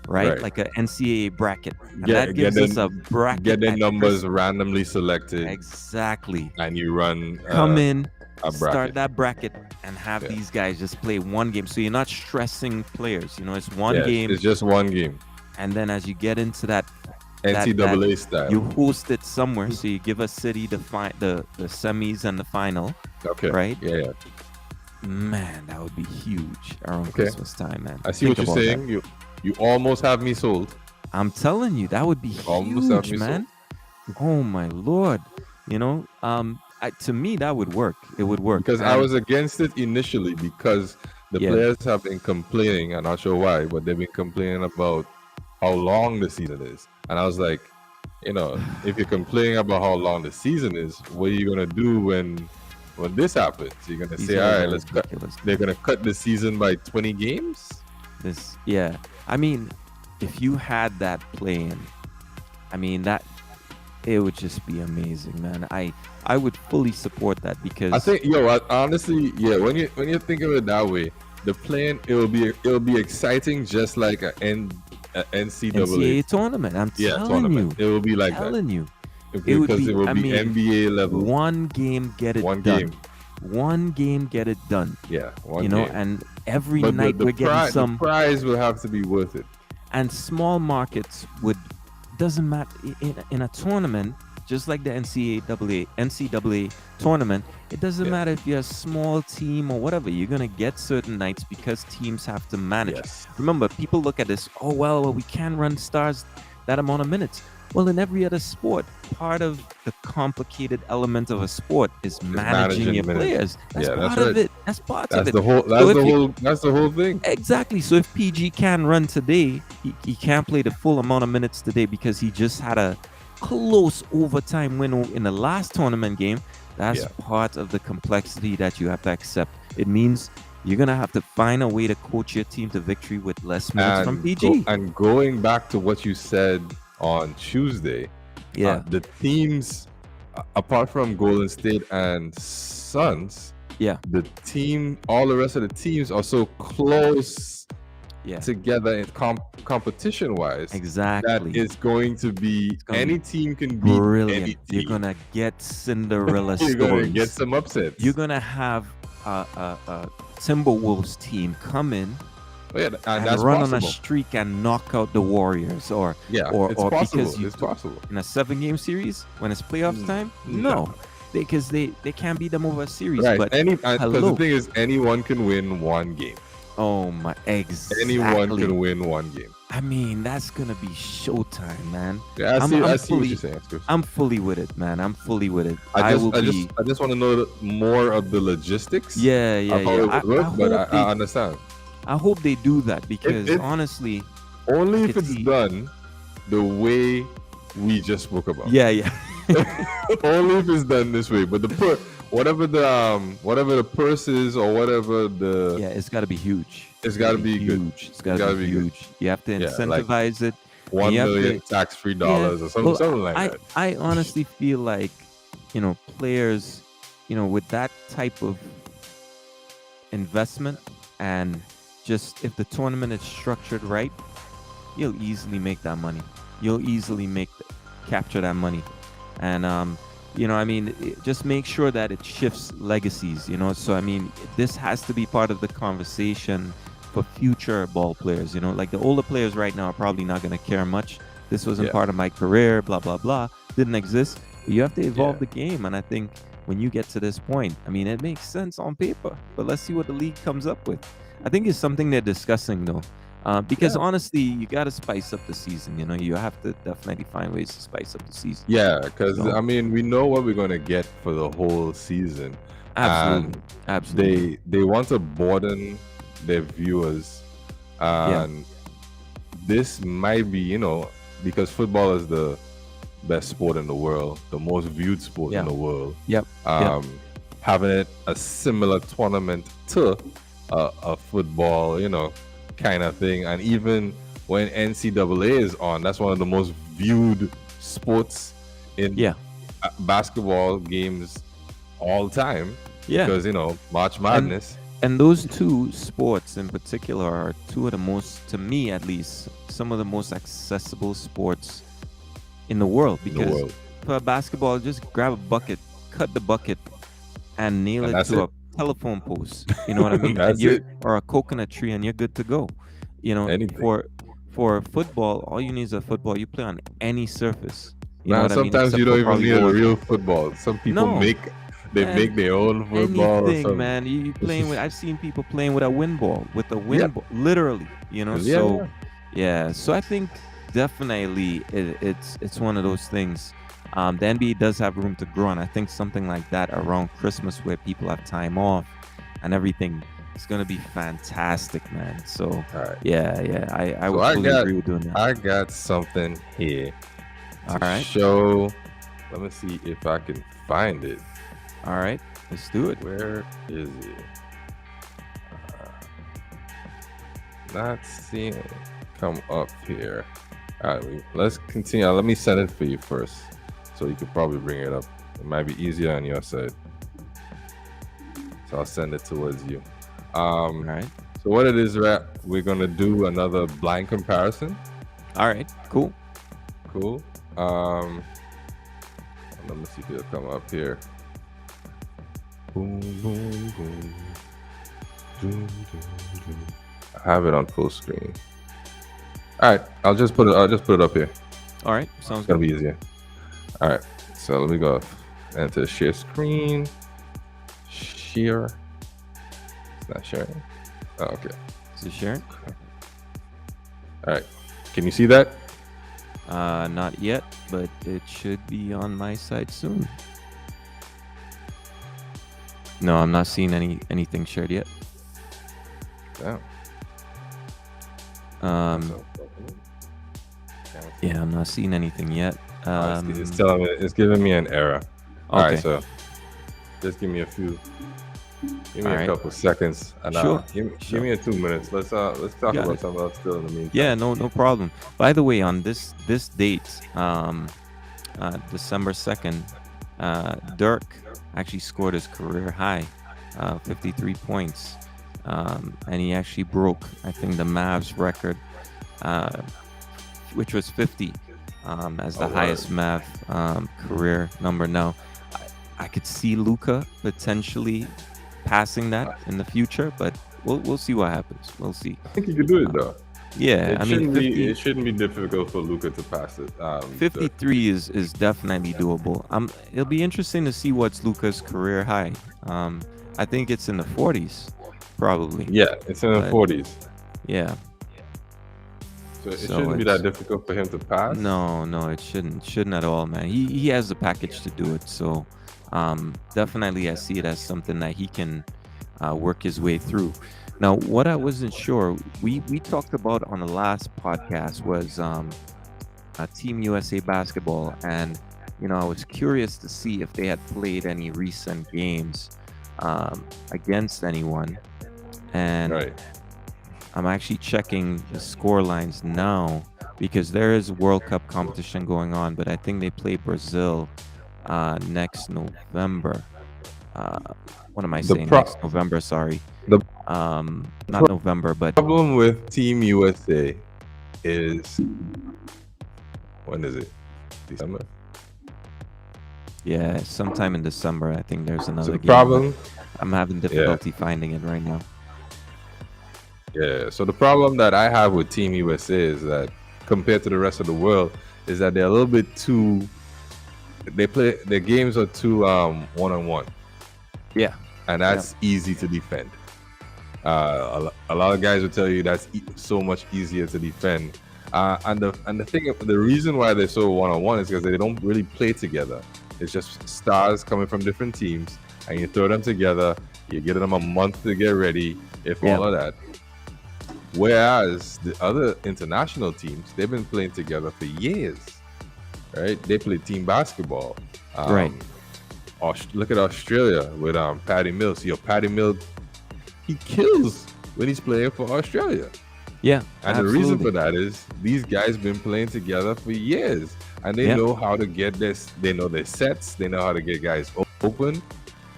right? Right. Like a NCAA bracket, and that gives us a bracket Get the at numbers Christmas. randomly selected Exactly. and you run Come in, a start bracket. that bracket, and have Yeah. these guys just play one game. So you're not stressing players. It's one Yeah, game, it's just one game. and then as you get into that NCAA style. you host it somewhere. So you give a city the semis and the final, Okay. right? Yeah, yeah. Man, that would be huge around Okay. Christmas time, man. I see Think what you're about saying. that. You almost have me sold. I'm telling you, that would be Almost have huge, me man. Oh my lord. To me that would work. It would work. Because I And was against it initially because the yeah, players have been complaining. I'm not sure why, but they've been complaining about how long the season is. And I was like, if you're complaining about how long the season is, what are you gonna do when this happens? You're gonna these say, all guys right, are let's cut. ridiculous. They're gonna cut the season by 20 games. Yeah. I mean, if you had that playing, I mean that it would just be amazing, man. I would fully support that, because I think, honestly, yeah. When you think of it that way, the playing it'll be exciting, just like a NCAA NCAA tournament. I'm telling tournament. you. It will be like that Telling you. It would because be, it will I be mean, NBA level. one game, get it One done. game. One game, get it done. Yeah, one game. And every But night we're getting some. the prize will have to be worth it. And small markets doesn't matter in a tournament, just like the NCAA tournament. It doesn't matter if you're a small team or whatever. You're gonna get certain nights because teams have to manage. Yes. Remember, people look at this. Oh well, we can't run stars that amount of minutes. Well, in every other sport, part of the complicated element of a sport is managing your minutes. players. That's Yeah, that's part of right. it. That's part That's of it. the whole. So if That's the whole thing. Exactly. So if PG can run today, he can't play the full amount of minutes today because he just had a close overtime win in the last tournament game. That's part of the complexity that you have to accept. It means you're gonna have to find a way to coach your team to victory with less minutes from PG. And going back to what you said on Tuesday, the teams, apart from Golden State and Suns, all the rest of the teams are so close together in competition wise. Exactly. That it's going to be any team can beat brilliant. any team. You're gonna get Cinderella You're stories. gonna get some upsets. You're gonna have a Timberwolves team come in and that's run possible. On a streak and knock out the Warriors, or it's possible. It's possible in a 7-game series when it's playoffs time. No, because they can't beat them over a series. Right. But because the thing is, anyone can win one game. Oh my, exactly. Anyone can win one game. I mean, that's gonna be showtime, man. Yeah, I see what you're saying. I'm fully with it, man. I'm fully with it. I just want to know more of the logistics. Yeah. I understand. I hope they do that, because honestly, only if it's done the way we just spoke about. Yeah. Only if it's done this way. But whatever the purse is, or whatever the it's got to be huge. It's got to be huge. good. It's got to be huge. Good. You have to incentivize it. $1 million tax-free dollars or something like that. I honestly feel like, players, with that type of investment, and just if the tournament is structured right, you'll easily make that money. You'll easily capture that money. And I mean, just make sure that it shifts legacies. So I mean, this has to be part of the conversation for future ball players. Like the older players right now are probably not going to care much. This wasn't Yeah, part of my career, blah blah blah, didn't exist. But you have to yeah, evolve the game, and I think when you get to this point, I mean, it makes sense on paper, but let's see what the league comes up with. I think it's something they're discussing though. Because yeah, honestly, you got to spice up the season. You have to definitely find ways to spice up the season. yeah. Because So I mean, we know what we're gonna get for the whole season, absolutely, and absolutely, they want to broaden their viewers, yeah, and this might be, because football is the best sport in the world, the most viewed sport in yeah, the world. yep, yep, Um, Having it a similar tournament to a football, kind of thing, and even when NCAA is on, that's one of the most viewed sports in yeah, basketball games all time, yeah. because March And Madness and those two sports in particular are two of the most, to me at least, some of the most accessible sports in the world. in the Because world, for basketball, just grab a bucket, cut the bucket, and nail and it that's to it. a telephone post. You know what I mean? And That's you're it. or a coconut tree, and you're good to go. Anything. For football, all you need is a football. You play on any surface. You know Man, what I mean? sometimes you Except don't for even probably need a roller. real football. Some people No, they man. make their own football or Anything, something. man. You playing with. I've seen people playing with a wind ball, with a Yep. wind ball, literally. Yeah, So yeah. yeah. So I think definitely it's one of those things. The NBA does have room to grow, and I think something like that around Christmas, where people have time off and everything, it's gonna be fantastic, man. So All right. yeah, yeah. I So would fully agree with doing that. I got something here All to right, show. Let me see if I can find it. all right. Let's do it. Where is it? Not seeing it come up here. All right, let's continue. Let me send it for you first, so you could probably bring it up. It might be easier on your side. So I'll send it towards you. All right, So what it is, right? We're gonna do another blind comparison. all right. Cool. Cool. Let me see if it'll come up here. Boom, boom, boom. Doom, doom, doom. I have it on full screen. All right, I'll just put it up here. All right. Sounds It's gonna good. be easier. All right. So let me go enter share screen. Share. It's not sharing. Oh, okay. Is it sharing? All right. Can you see that? Not yet, but it should be on my side soon. No, I'm not seeing anything shared yet. Yeah. Um, yeah, I'm not seeing anything yet. It's telling me, it's giving me an error. All right, Okay. so just give me a All a right. couple seconds, and Sure. give Sure. me a 2 minutes. Let's talk Got about it. something else still in the meantime. Yeah, no problem. By the way, on this date, December 2nd, Dirk actually scored his career high, 53 points, and he actually broke, I think, the Mavs record, uh, which was 50, as the Oh, word. highest Mav career number. Now, I could see Luca potentially passing that in the future, but we'll see what happens. We'll see. I think you could do it though. Yeah, I mean, 50, It shouldn't be difficult for Luca to pass it. Dirk. 53 is definitely doable. It'll be interesting to see what's Luca's career high. I think it's in the 40s, probably. Yeah, it's in the But 40s, yeah, so it so shouldn't be it's that difficult for him to pass. no, it shouldn't at all, man. He has the package to do it. So, definitely, I see it as something that he can work his way through. Now, what I wasn't sure, we talked about on the last podcast was Team USA basketball, and I was curious to see if they had played any recent games against anyone, and Right. I'm actually checking the score lines now because there is World Cup competition going on, but I think they play Brazil next November. Uh, what am I The saying? pro- Next November, sorry. the Not November, but problem with Team USA is, when is it? December. Yeah, sometime in December, I think there's So another the game, but problem, I'm having yeah, difficulty finding it right now. yeah. So the problem that I have with Team USA is that compared to the rest of the world, is that they're a little bit too. They play their games are too one on one, Yeah. and Yeah. that's easy to defend. A lot of guys will tell you that's so much easier to defend. And the thing, the reason why they're so one on one is because they don't really play together. It's just stars coming from different teams, and you throw them together. You give them a month to get ready, if Yeah. all of that. Whereas the other international teams, they've been playing together for years, right? They play team basketball. Right. Um, Look at Australia with Patty Mills. Patty Mills, he kills when he's playing for Australia. Yeah. And the reason Absolutely. for that is these guys been playing together for years, and they Yeah. know how to get this. They know their sets. They know how to get guys open.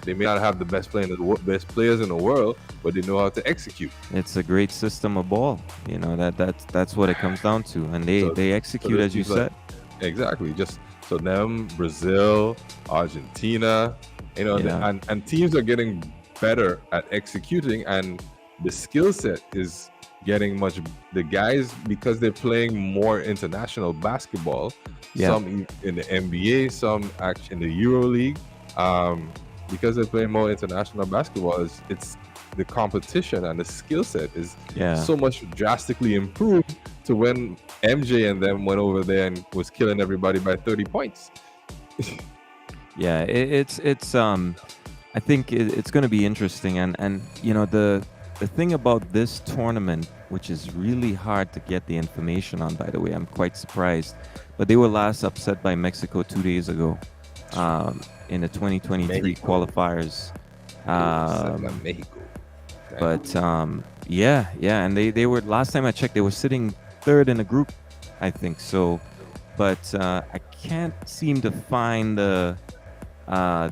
They may not have the best players in the world, but they know how to execute. It's a great system of ball. That's what it comes down to, and they So, they so execute the as you teams like said. exactly just so them Brazil, Argentina, Yeah. and teams are getting better at executing, and the skill set is getting much. The guys, because they're playing more international basketball, Yeah. some in the NBA, some actually in the Euro League, because they're playing more international basketball. It's the competition and the skill set is Yeah. so much drastically improved to when MJ and them went over there and was killing everybody by 30 points. Yeah. It's I think it's going to be interesting, and the thing about this tournament, which is really hard to get the information on. By the way, I'm quite surprised, but they were last upset by Mexico 2 days ago, in the 2023 Mexico. qualifiers. They were upset by Um, Mexico. Damn. but yeah, and they were, last time I checked, they were sitting third in the group, I think so. But I can't seem to find the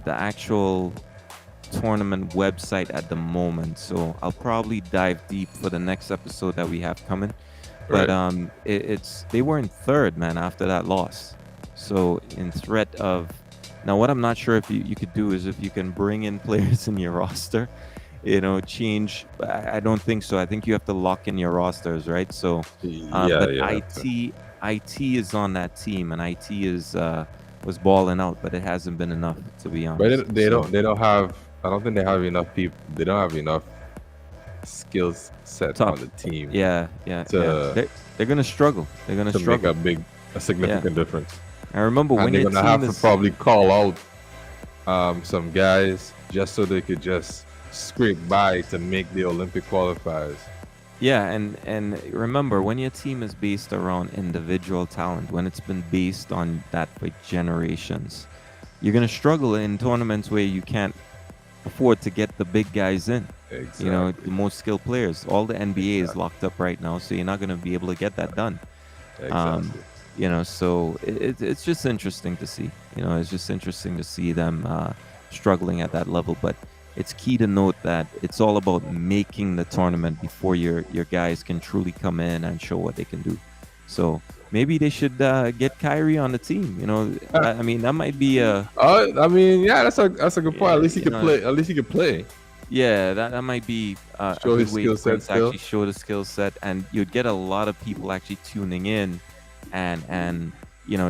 actual tournament website at the moment, so I'll probably dive deep for the next episode that we have coming. But Right. it's they were in third, man, after that loss, so in threat of. Now what I'm not sure if you could do is if you can bring in players in your roster, change. I don't think so. I think you have to lock in your rosters, right? So Yeah, but yeah. it is on that team, and it is was balling out, but it hasn't been enough, to be But honest. they So don't have. I don't think they have enough people. They don't have enough skills set top. on the team Yeah. to They're gonna struggle. They're gonna make struggle. a Yeah. significant difference. I remember And when they're your gonna team have to is. probably call out some guys just so they could just scrape by to make the Olympic qualifiers. Yeah, and remember, when your team is based around individual talent, when it's been based on that for generations, you're gonna struggle in tournaments where you can't afford to get the big guys in. The Exactly. most skilled players. All the NBA is Exactly. locked up right now, so you're not gonna be able to get that done. Um, Exactly. so it's just interesting to see. It's just interesting to see them struggling at that level. But it's key to note that it's all about making the tournament before your guys can truly come in and show what they can do. So maybe they should get Kyrie on the team. I mean, that might be a I mean, yeah, that's a good point. yeah, At least he could play. At least he could play. yeah, that might be a Show good his way skill for him set to still. actually show the skill set, and you'd get a lot of people actually tuning in, and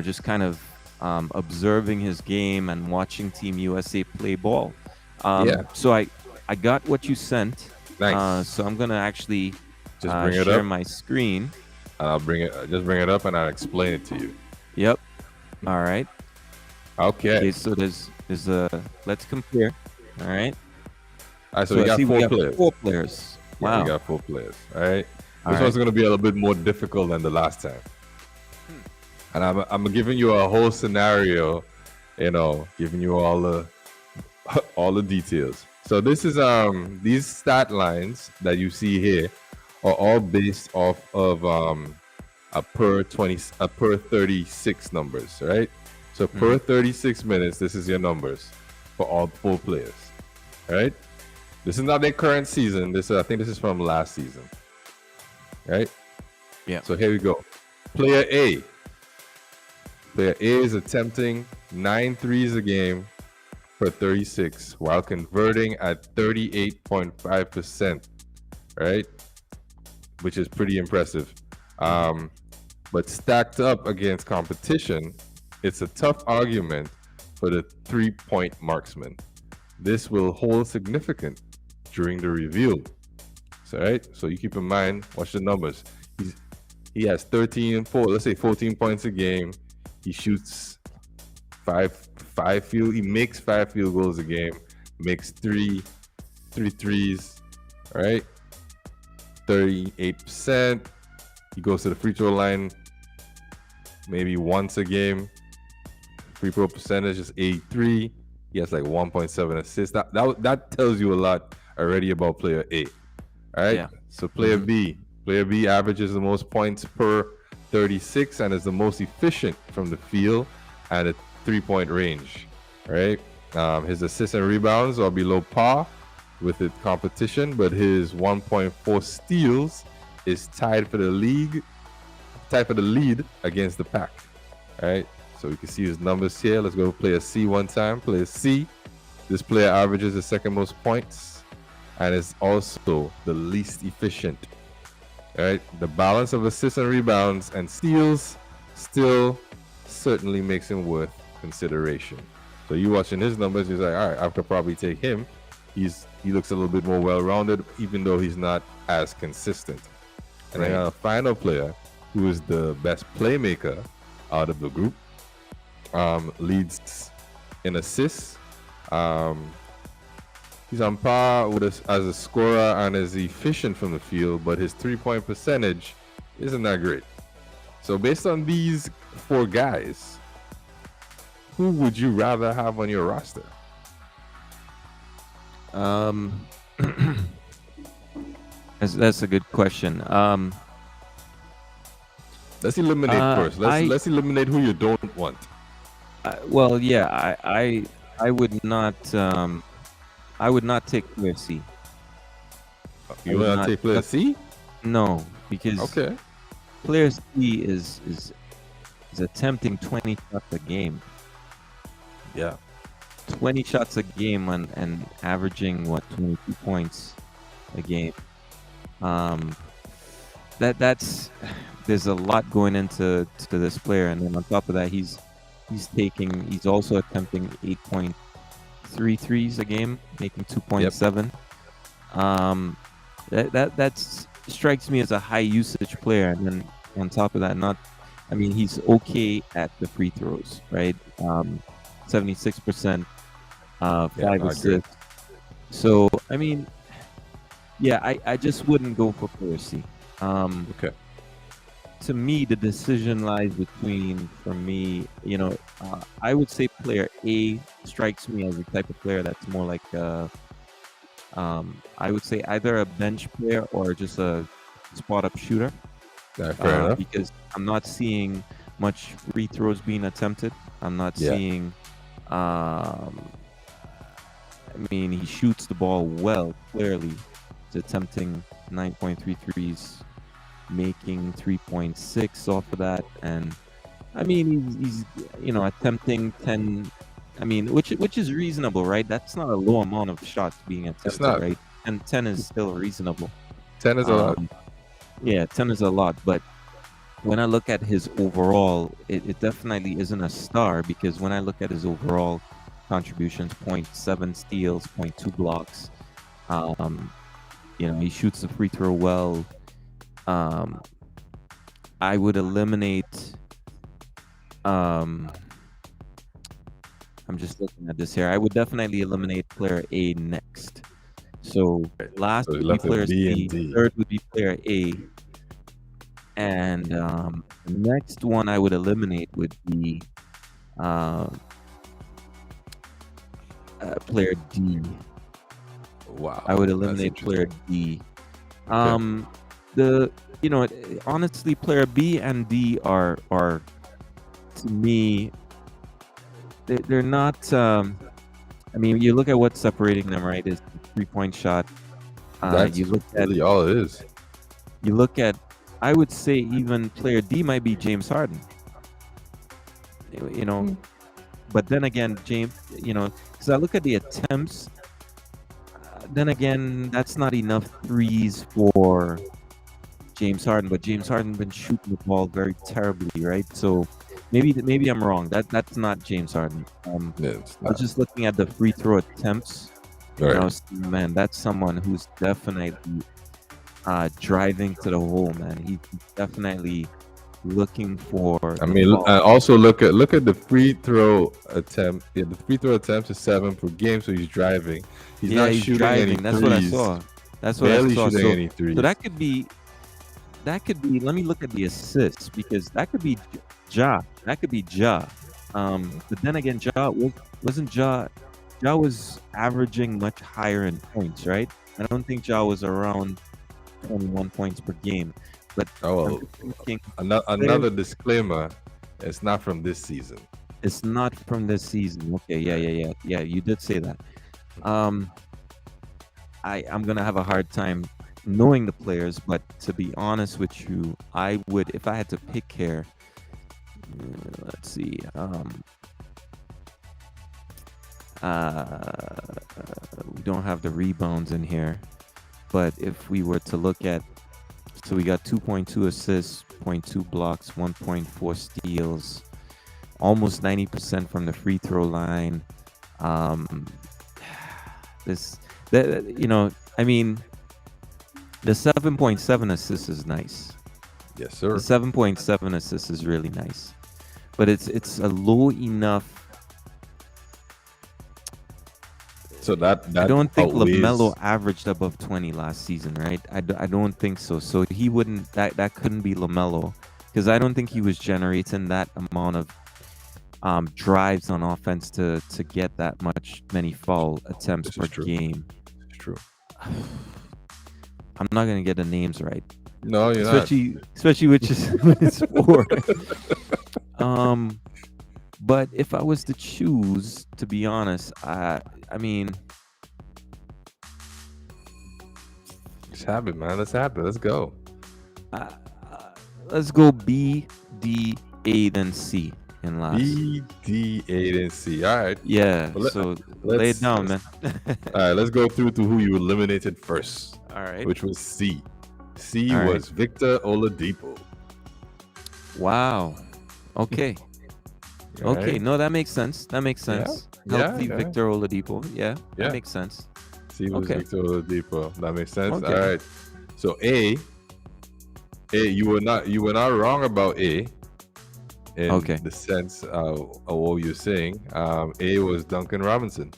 just kind of observing his game and watching Team USA play ball. Yeah. So I got what you sent. Nice. So I'm gonna actually Just bring it share up, my screen. and I'll bring it. Just bring it up, and I'll explain it to you. Yep. All right. Okay. Okay. So there's a let's compare. All right. All right. So So we I got see we four got players. 4 players. Yeah, we Wow. got 4 players. All right. All This right. one's gonna be a little bit more difficult than the last time. And I'm giving you a whole scenario, giving you all the all the details. So this is these stat lines that you see here are all based off of a per 36 numbers, right? So per Mhm. 36 minutes, this is your numbers for all 4 players, right? This is not their current season. I think this is from last season, right? Yeah. So here we go. Player A. Player A is attempting 9 threes a game for 36 while converting at 38.5%, right? Which is pretty impressive. But stacked up against competition, it's a tough argument for the 3-point marksman. This will hold significant during the reveal. So, right? So you keep in mind, watch the numbers. He has 13 and 4, let's say 14 points a game. He shoots five field. He makes 5 field goals a game. Makes three threes. Right? 38%. He goes to the free throw line maybe once a game. Free throw percentage is 83. He has like 1.7 assists. That tells you a lot already about player A. All right. Yeah. So player B. Player B averages the most points per 36 and is the most efficient from the field and a 3-point range. All right. His assists and rebounds are below par with the competition, but his 1.4 steals is tied for the lead against the pack. All right. So we can see his numbers here. Let's go to player C one time. Player C. This player averages the second most points and is also the least efficient. All right. The balance of assists and rebounds and steals still certainly makes him worth consideration. So you watching his numbers, he's like, all right, I could probably take him. He looks a little bit more well-rounded, even though he's not as consistent. And Right. I got a final player who is the best playmaker out of the group. Leads in assists. He's on par with us as a scorer and is efficient from the field, but his 3-point percentage isn't that great. So based on these 4 guys, who would you rather have on your roster? That's a good question. Let's eliminate first. Let's eliminate who you don't want. Well, yeah, I would not take player C. You want to take player C? No, because Okay. player C is attempting 20 shots a game. Yeah. 20 shots a game and averaging 22 points a game. That's there's a lot going into this player, and then on top of that, he's also attempting 8.3 threes a game, making 2.7. That strikes me as a high usage player, and then on top of that, he's okay at the free throws, right? 76%, 5 assists. So I just wouldn't go for player C. Okay. To me, the decision lies between, for me, I would say player A strikes me as a type of player that's more like I would say either a bench player or just a spot-up shooter. Fair enough. Because I'm not seeing much free throws being attempted. I'm not seeing. He shoots the ball well. Clearly, he's attempting 9.3 threes, making 3.6 off of that, and he's attempting 10. Which is reasonable, right? That's not a low amount of shots being attempted, It's not. right? And 10 is still reasonable. 10 is a lot. Yeah, 10 is a lot, but when I look at his overall, it definitely isn't a star, because when I look at his overall contributions, 0.7 steals, 0.2 blocks, he shoots the free throw well. I would eliminate. I'm just looking at this here. I would definitely eliminate player A next. So last would be player C, third would be player A, and the next one I would eliminate would be player D. Wow. I would eliminate player D. Honestly, player B and D are to me, they're not. You look at what's separating them, right? Is the 3-point shot. That's really all it is. You look at, I would say even player D might be James Harden. but then again, James, because I look at the attempts. Then again, that's not enough threes for James Harden, but James Harden been shooting the ball very terribly, right? So maybe I'm wrong. That's not James Harden. Yeah, it's I was not. just looking at the free throw attempts, and I Right. was thinking, man, that's someone who's definitely driving to the hole, man. He's definitely looking for I the mean, ball. also look at the free throw attempt. Yeah, the free throw attempts is 7 per game, so he's driving. He's Yeah, not he's shooting any driving. That's what I threes. saw. That's what I Barely saw. shooting So any so threes. that could be. Let me look at the assists because that could be Ja. That could be Ja. But then again, wasn't Ja. Ja was averaging much higher in points, right? I don't think Ja was around 21 points per game. But I'm Oh, just thinking, players, another disclaimer: it's not from this season. it's not from this season. Okay, yeah, Right. yeah, yeah, yeah. You did say that. Um, I'm gonna have a hard time knowing the players, but to be honest with you, I would if I had to pick here. Let's see. Uh, we don't have the rebounds in here, but if we were to look at, so we got 2.2 assists, zero point 0.2 blocks, 1.4 steals, almost 90% from the free throw line. Um, this, I mean, the 7.7 assists is nice. Yes, The sir. 7.7 assists is really nice, but it's a low enough. So that I that don't think LaMelo outweighs. averaged above 20 last season, right? I don't think so. So he wouldn't. That couldn't be LaMelo because I don't think he was generating that amount of drives on offense to get that many foul attempts This per is true. game. It's true. I'm not gonna get the names right, No, you're not. especially which is when it's for. Um, but if I was to choose, to be honest, I mean, Let's have it, man. Let's have it. Let's go. uh, uh, let's go B, D, A, then C in last. B, D, A, and C. All right. Yeah. Well, So lay it let's down, let's man. all right. Let's go through to who you eliminated first, All right. which was C. C All right. was Victor Oladipo. Wow. Okay. Okay. Right? No, that makes sense. That makes Yeah. sense. Yeah. Healthy Yeah. Victor Oladipo. Yeah, that Yeah. makes sense. C was Okay. Victor Oladipo. That makes sense. All Okay. right. So A, you were not wrong about A in Okay. the sense of what you're saying. A was Duncan Robinson.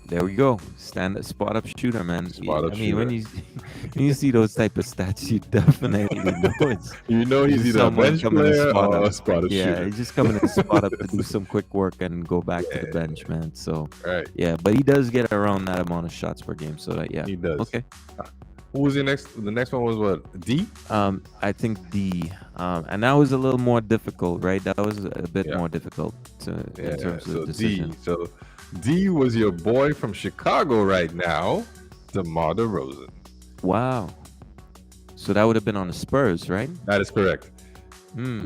There we go. Stand spot up shooter, man. Spot up I mean, when shooter. you when you see those type of stats, you definitely know it's You know it's he's just either a someone bench coming to player spot or up. a spot up Yeah, shooter. he's just coming to spot up to do some quick work and go back to the Yeah, bench, man. So right. yeah, but he does get around that amount of shots per game. So that, yeah, He does. okay. Who was the next? The next one was what? D? I think D, and that was a little more difficult, right? That was a bit Yeah. more difficult Yeah. in terms of So the decision. D. So D was your boy from Chicago right now, DeMar DeRozan. Wow. So that would have been on the Spurs, right? That is correct. Hmm.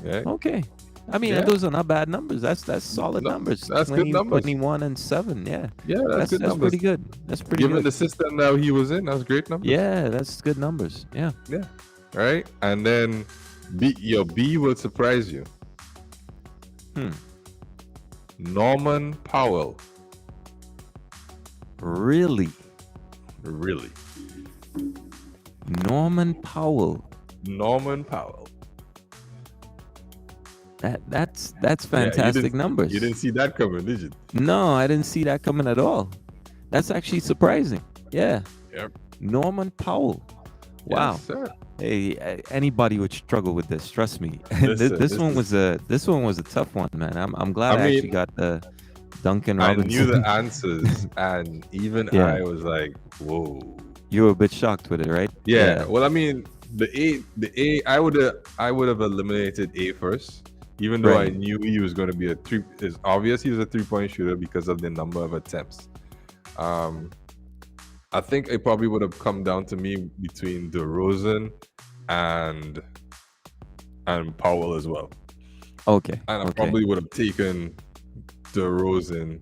Yeah. Okay. I mean, Yeah. those are not bad numbers. That's solid No, numbers. that's good 20, numbers. 21 and 7. Yeah. Yeah, that's good That's numbers. pretty good. That's pretty Given good. the system that he was in, that was great numbers. Yeah, that's good numbers. Yeah. Yeah. Right. And then B will surprise you. Hmm. Norman Powell. Really? Really. Norman Powell. Norman Powell. That's Yeah, fantastic numbers. You didn't see that coming, did you? No, I didn't see that coming at all. That's actually surprising. Yeah. Yep. Norman Powell. Wow. Yes, sir. Hey, anybody would struggle with this. Trust me. Listen, this one was a tough one, man. I'm glad I I actually mean, got the Duncan I Robinson. knew the answers, and even Yeah. I was like, "Whoa." You were a bit shocked with it, right? Yeah. Well, I mean, I would have eliminated A first, even though I Right. knew he was going to be a three. It's obvious he was a 3-point shooter because of the number of attempts. I think it probably would have come down to me between DeRozan and Powell as well. Okay. and I Okay. probably would have taken DeRozan.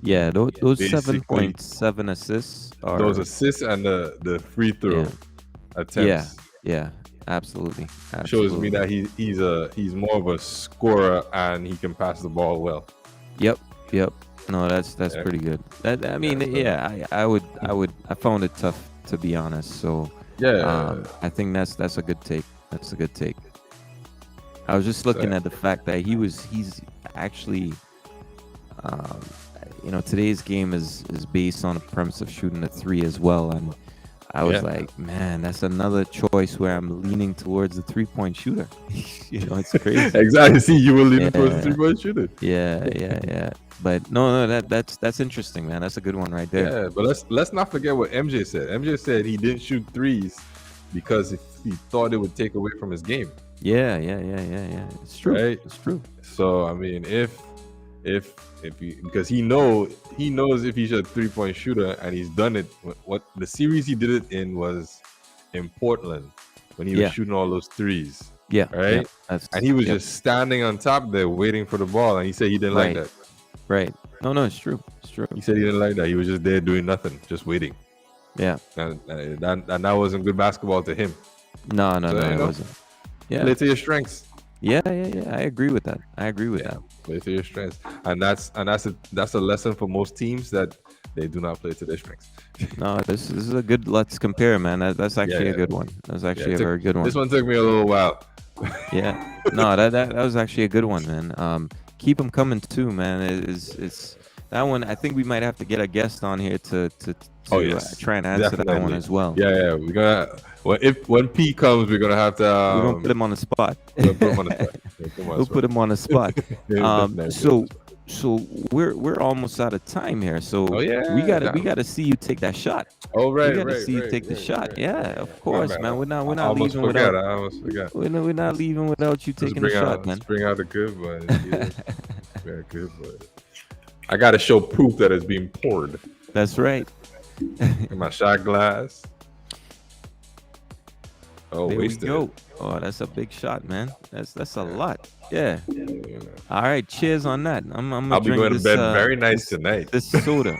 Yeah, those Basically, 7.7 assists those are, assists and the free yeah, throw yeah, attempts yeah, absolutely, shows me absolutely. that he's more of a scorer and he can pass the ball well. Yep, yep. No, that's Yeah, pretty good. That I yeah. mean, So yeah, I found it tough to be honest. So, yeah, I think that's a good take. That's a good take. I was just so looking at the fact that he's actually, um, today's game is based on a premise of shooting a three as well, and I was yeah. like, man, that's another choice where I'm leaning towards the 3-point shooter. It's crazy. Exactly. See, you were leaning towards the Yeah, 3-point shooter. yeah, yeah, yeah. But no, that's interesting, man. That's a good one right there. Yeah, but let's not forget what MJ said. MJ said he didn't shoot threes because he thought it would take away from his game, Yeah, yeah, yeah, yeah, yeah. It's true. right? It's true. So I mean, if he because he knows if he's a 3-point shooter and he's done it. What the series he did it in was in Portland when he was Yeah, shooting all those threes, yeah, yeah. right? That's And he was yep. just standing on top there waiting for the ball, and he said he didn't like Right, that. right. No, it's true. It's true. He said he didn't like that. He was just there doing nothing, just waiting. Yeah. And that wasn't good basketball to him. No, no, So no, it wasn't. Yeah, play to your strengths. yeah, yeah, yeah. I agree with that. I agree with Yeah, that. play to your strengths, and that's a lesson for most teams that they do not play to their strengths. No, this is a good. Let's compare, man. That's Yeah, actually a yeah, good one. That's yeah. actually a very good This one. one took me a little while. Yeah. No, that was actually a good one, man. Keep them coming too, man. It's that one. I think we might have to get a guest on here Oh to yes, try and answer that one definitely. as well. Yeah, yeah. We're gonna when P comes, we're gonna have to We're gonna put him on the spot. we'll put him on the spot. We'll put him on the We'll put spot. him on the spot. Yeah, definitely put him on So the spot. we're almost out of time here. So Oh yeah, we damn. gotta see you take that shot. Oh We right, gotta right, see you right, take the right, shot. right, Yeah, right, of right. My course, bad. man. I We're not almost leaving forgot. without I almost forgot. we're not leaving without you Let's taking the shot, man. bring out a good one. Yeah, very good one. I got to show proof that it's being poured That's right. in my shot glass. Oh, There we wasted go. Oh, that's a big shot, man. That's a lot. Yeah. it. You know. All right. Cheers on that. I'm I'll gonna be drink going to this bed very nice tonight. this soda.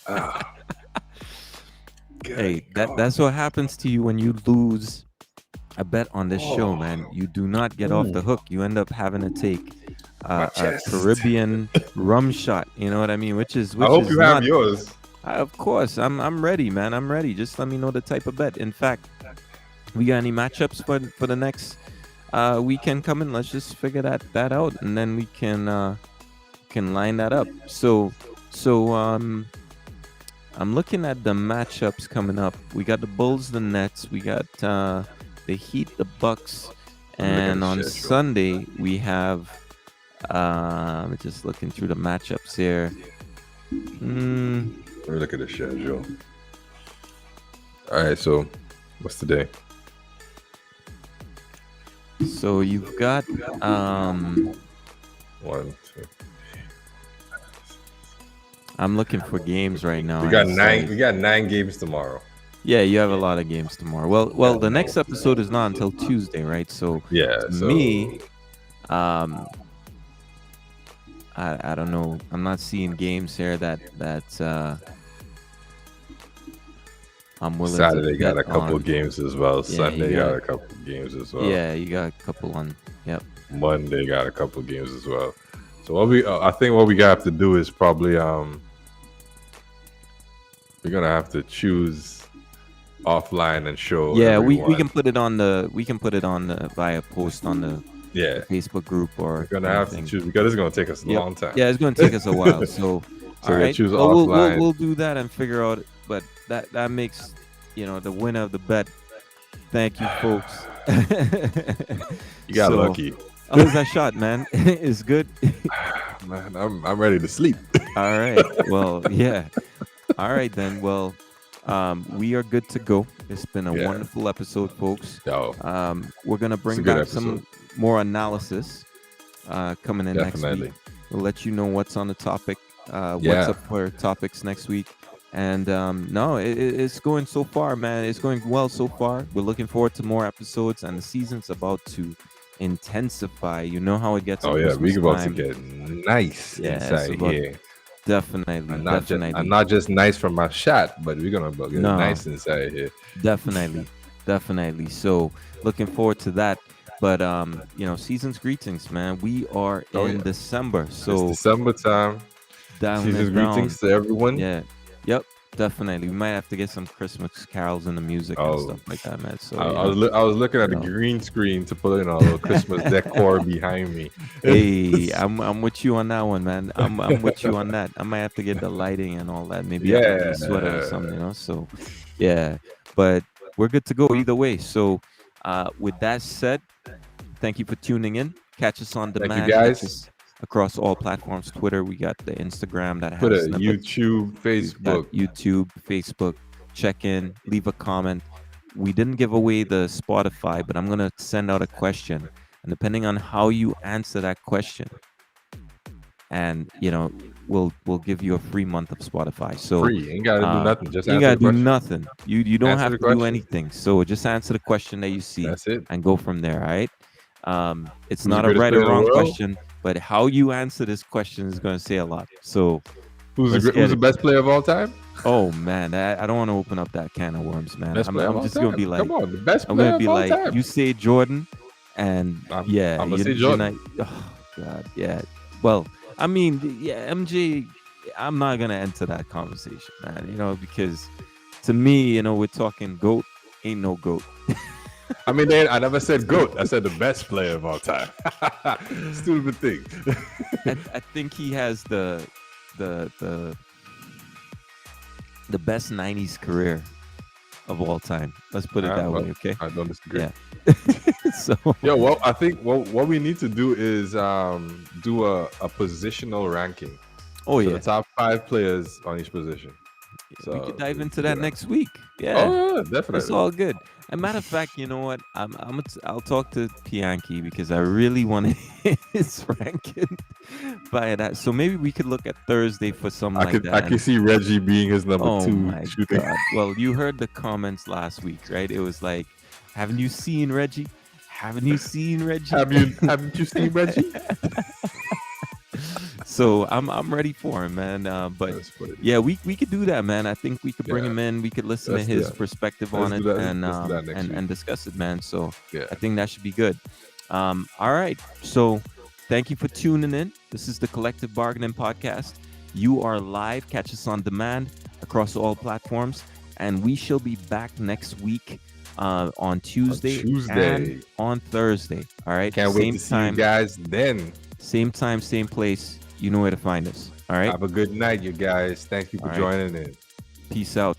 Ah, good Hey, God. that's what happens to you when you lose a bet on this show, man. You do not get off the hook. You end up having to take My a chest. Caribbean rum shot. You know what I mean? Which I hope is you have not. yours. Of course, I'm ready, man. I'm ready. Just let me know the type of bet. In fact, we got any matchups for the next weekend coming? Let's just figure that out, and then we can line that up. So I'm looking at the matchups coming up. We got the Bulls, the Nets. We got the Heat, the Bucks, I'm looking at and the on schedule. Sunday we have. Just looking through the matchups here. Let me look at the schedule. All right, so what's today? So you've got 1, 2. I'm looking for games right now. We got and it's 9. like- We got 9 games tomorrow. Yeah, you have a lot of games tomorrow. Well, the next episode is not until Tuesday, right? So Yeah. to So me, I don't know. I'm not seeing games here that I'm willing Saturday to got a bet couple on. games as well. Yeah, Sunday you got got- a couple games as well. Yeah, you got a couple on. Yep. Monday got a couple games as well. So I think what we have to do is probably we're gonna have to choose offline and show. Yeah, everyone. we can put it on the via post on the Yeah, Facebook group or we're gonna have to anything. choose because it's gonna take us a Yep. long time. Yeah, it's going to take us a while. So, So all we right, choose well, offline. we'll do that and figure out. But that makes the winner of the bet. Thank you, folks. You got So, lucky, How was that shot, man? It's good. man. I'm ready to sleep. All right. Well, yeah. All right then. Well, we are good to go. It's been a Yeah. wonderful episode, folks. Yo, We're gonna bring a good back some episode. more analysis coming in next Definitely. week. We'll let you know what's on the topic, what's Yeah. up for topics next week, And no, it's going so far, man. It's going well so far. We're looking forward to more episodes, and the season's about to intensify. You know how it gets at Oh yeah, we Christmas about to time. get nice Yeah, it's inside about here, definitely, and definitely. not just nice from my shot, but we're gonna get No, nice inside here. definitely, definitely. So looking forward to that. But season's greetings, man. We are Oh in yeah, December, it's so December time. dialing Season's it down. greetings to everyone. Yeah. Yep. Definitely. We might have to get some Christmas carols in the music and Oh, stuff like that, man. So, I was looking at you the know. green screen to put in a little Christmas decor behind me. Hey, I'm with you on that one, man. I'm with you on that. I might have to get the lighting and all that. Maybe an ugly sweater or Yeah. something, So yeah. But we're good to go either way. So with that said, thank you for tuning in. Catch us on Thank you demand. Catch guys. us across all platforms. Twitter, we got the Instagram that Put has a snippets. YouTube, We've got Facebook. YouTube, Facebook. Check in, leave a comment. We didn't give away the Spotify, but I'm gonna send out a question, and depending on how you answer that question, and we'll give you a free month of Spotify. So Free. Ain't gotta do nothing. Just you ain't answer gotta the do question. nothing. You don't Answer have the to do question. anything. So just answer the question that you see That's it. and go from there. All right. It's Who's the not a greatest right player or in the wrong world? question, but how you answer this question is going to say a lot. So let's Who's get the it. best player of all time? Oh man, I don't want to open up that can of worms, man. Best player of I'm all just gonna be time. like, Come on, the best I'm gonna player be of all like, time. you say Jordan, and yeah, I'm gonna say you're not. Jordan. Oh God, yeah. Well, I mean, yeah, MJ. I'm not gonna enter that conversation, man. Because to me, we're talking goat. Ain't no goat. I mean, I never said GOAT. I said the best player of all time. Stupid thing. I think he has the the the best '90s career of all time. Let's put it that Well, way, okay? I don't disagree. Yeah. So Well, I think what we need to do is do a positional ranking. oh So the yeah, top 5 players on each position. we could So dive we into could do that that. next week. Yeah, Oh yeah, it's definitely. all good. A matter of fact, you know what? I'll talk to Pianki because I really want his ranking by that. So maybe we could look at Thursday for something like I that. can And see Reggie being his number oh 2 my shooting. God! Well, you heard the comments last week, right? It was like, "Haven't you seen Reggie? Haven't you seen Reggie?" Haven't you seen Reggie? So I'm ready for him, man. But Let's put it. yeah, we could do that, man. I think we could bring Yeah, him in. We could listen to let's do his that. perspective Let's on do it, that. and Let's do that next week. discuss it, man. So Yeah. I think that should be good. All right. So thank you for tuning in. This is the Collective Bargaining Podcast. You are live. Catch us on demand across all platforms, and we shall be back next week on Tuesday, and on Thursday. All right. Can't wait to see you guys then. Same time, same place. You know where to find us. All right. Have a good night, you guys. Thank you for All right. joining in. Peace out.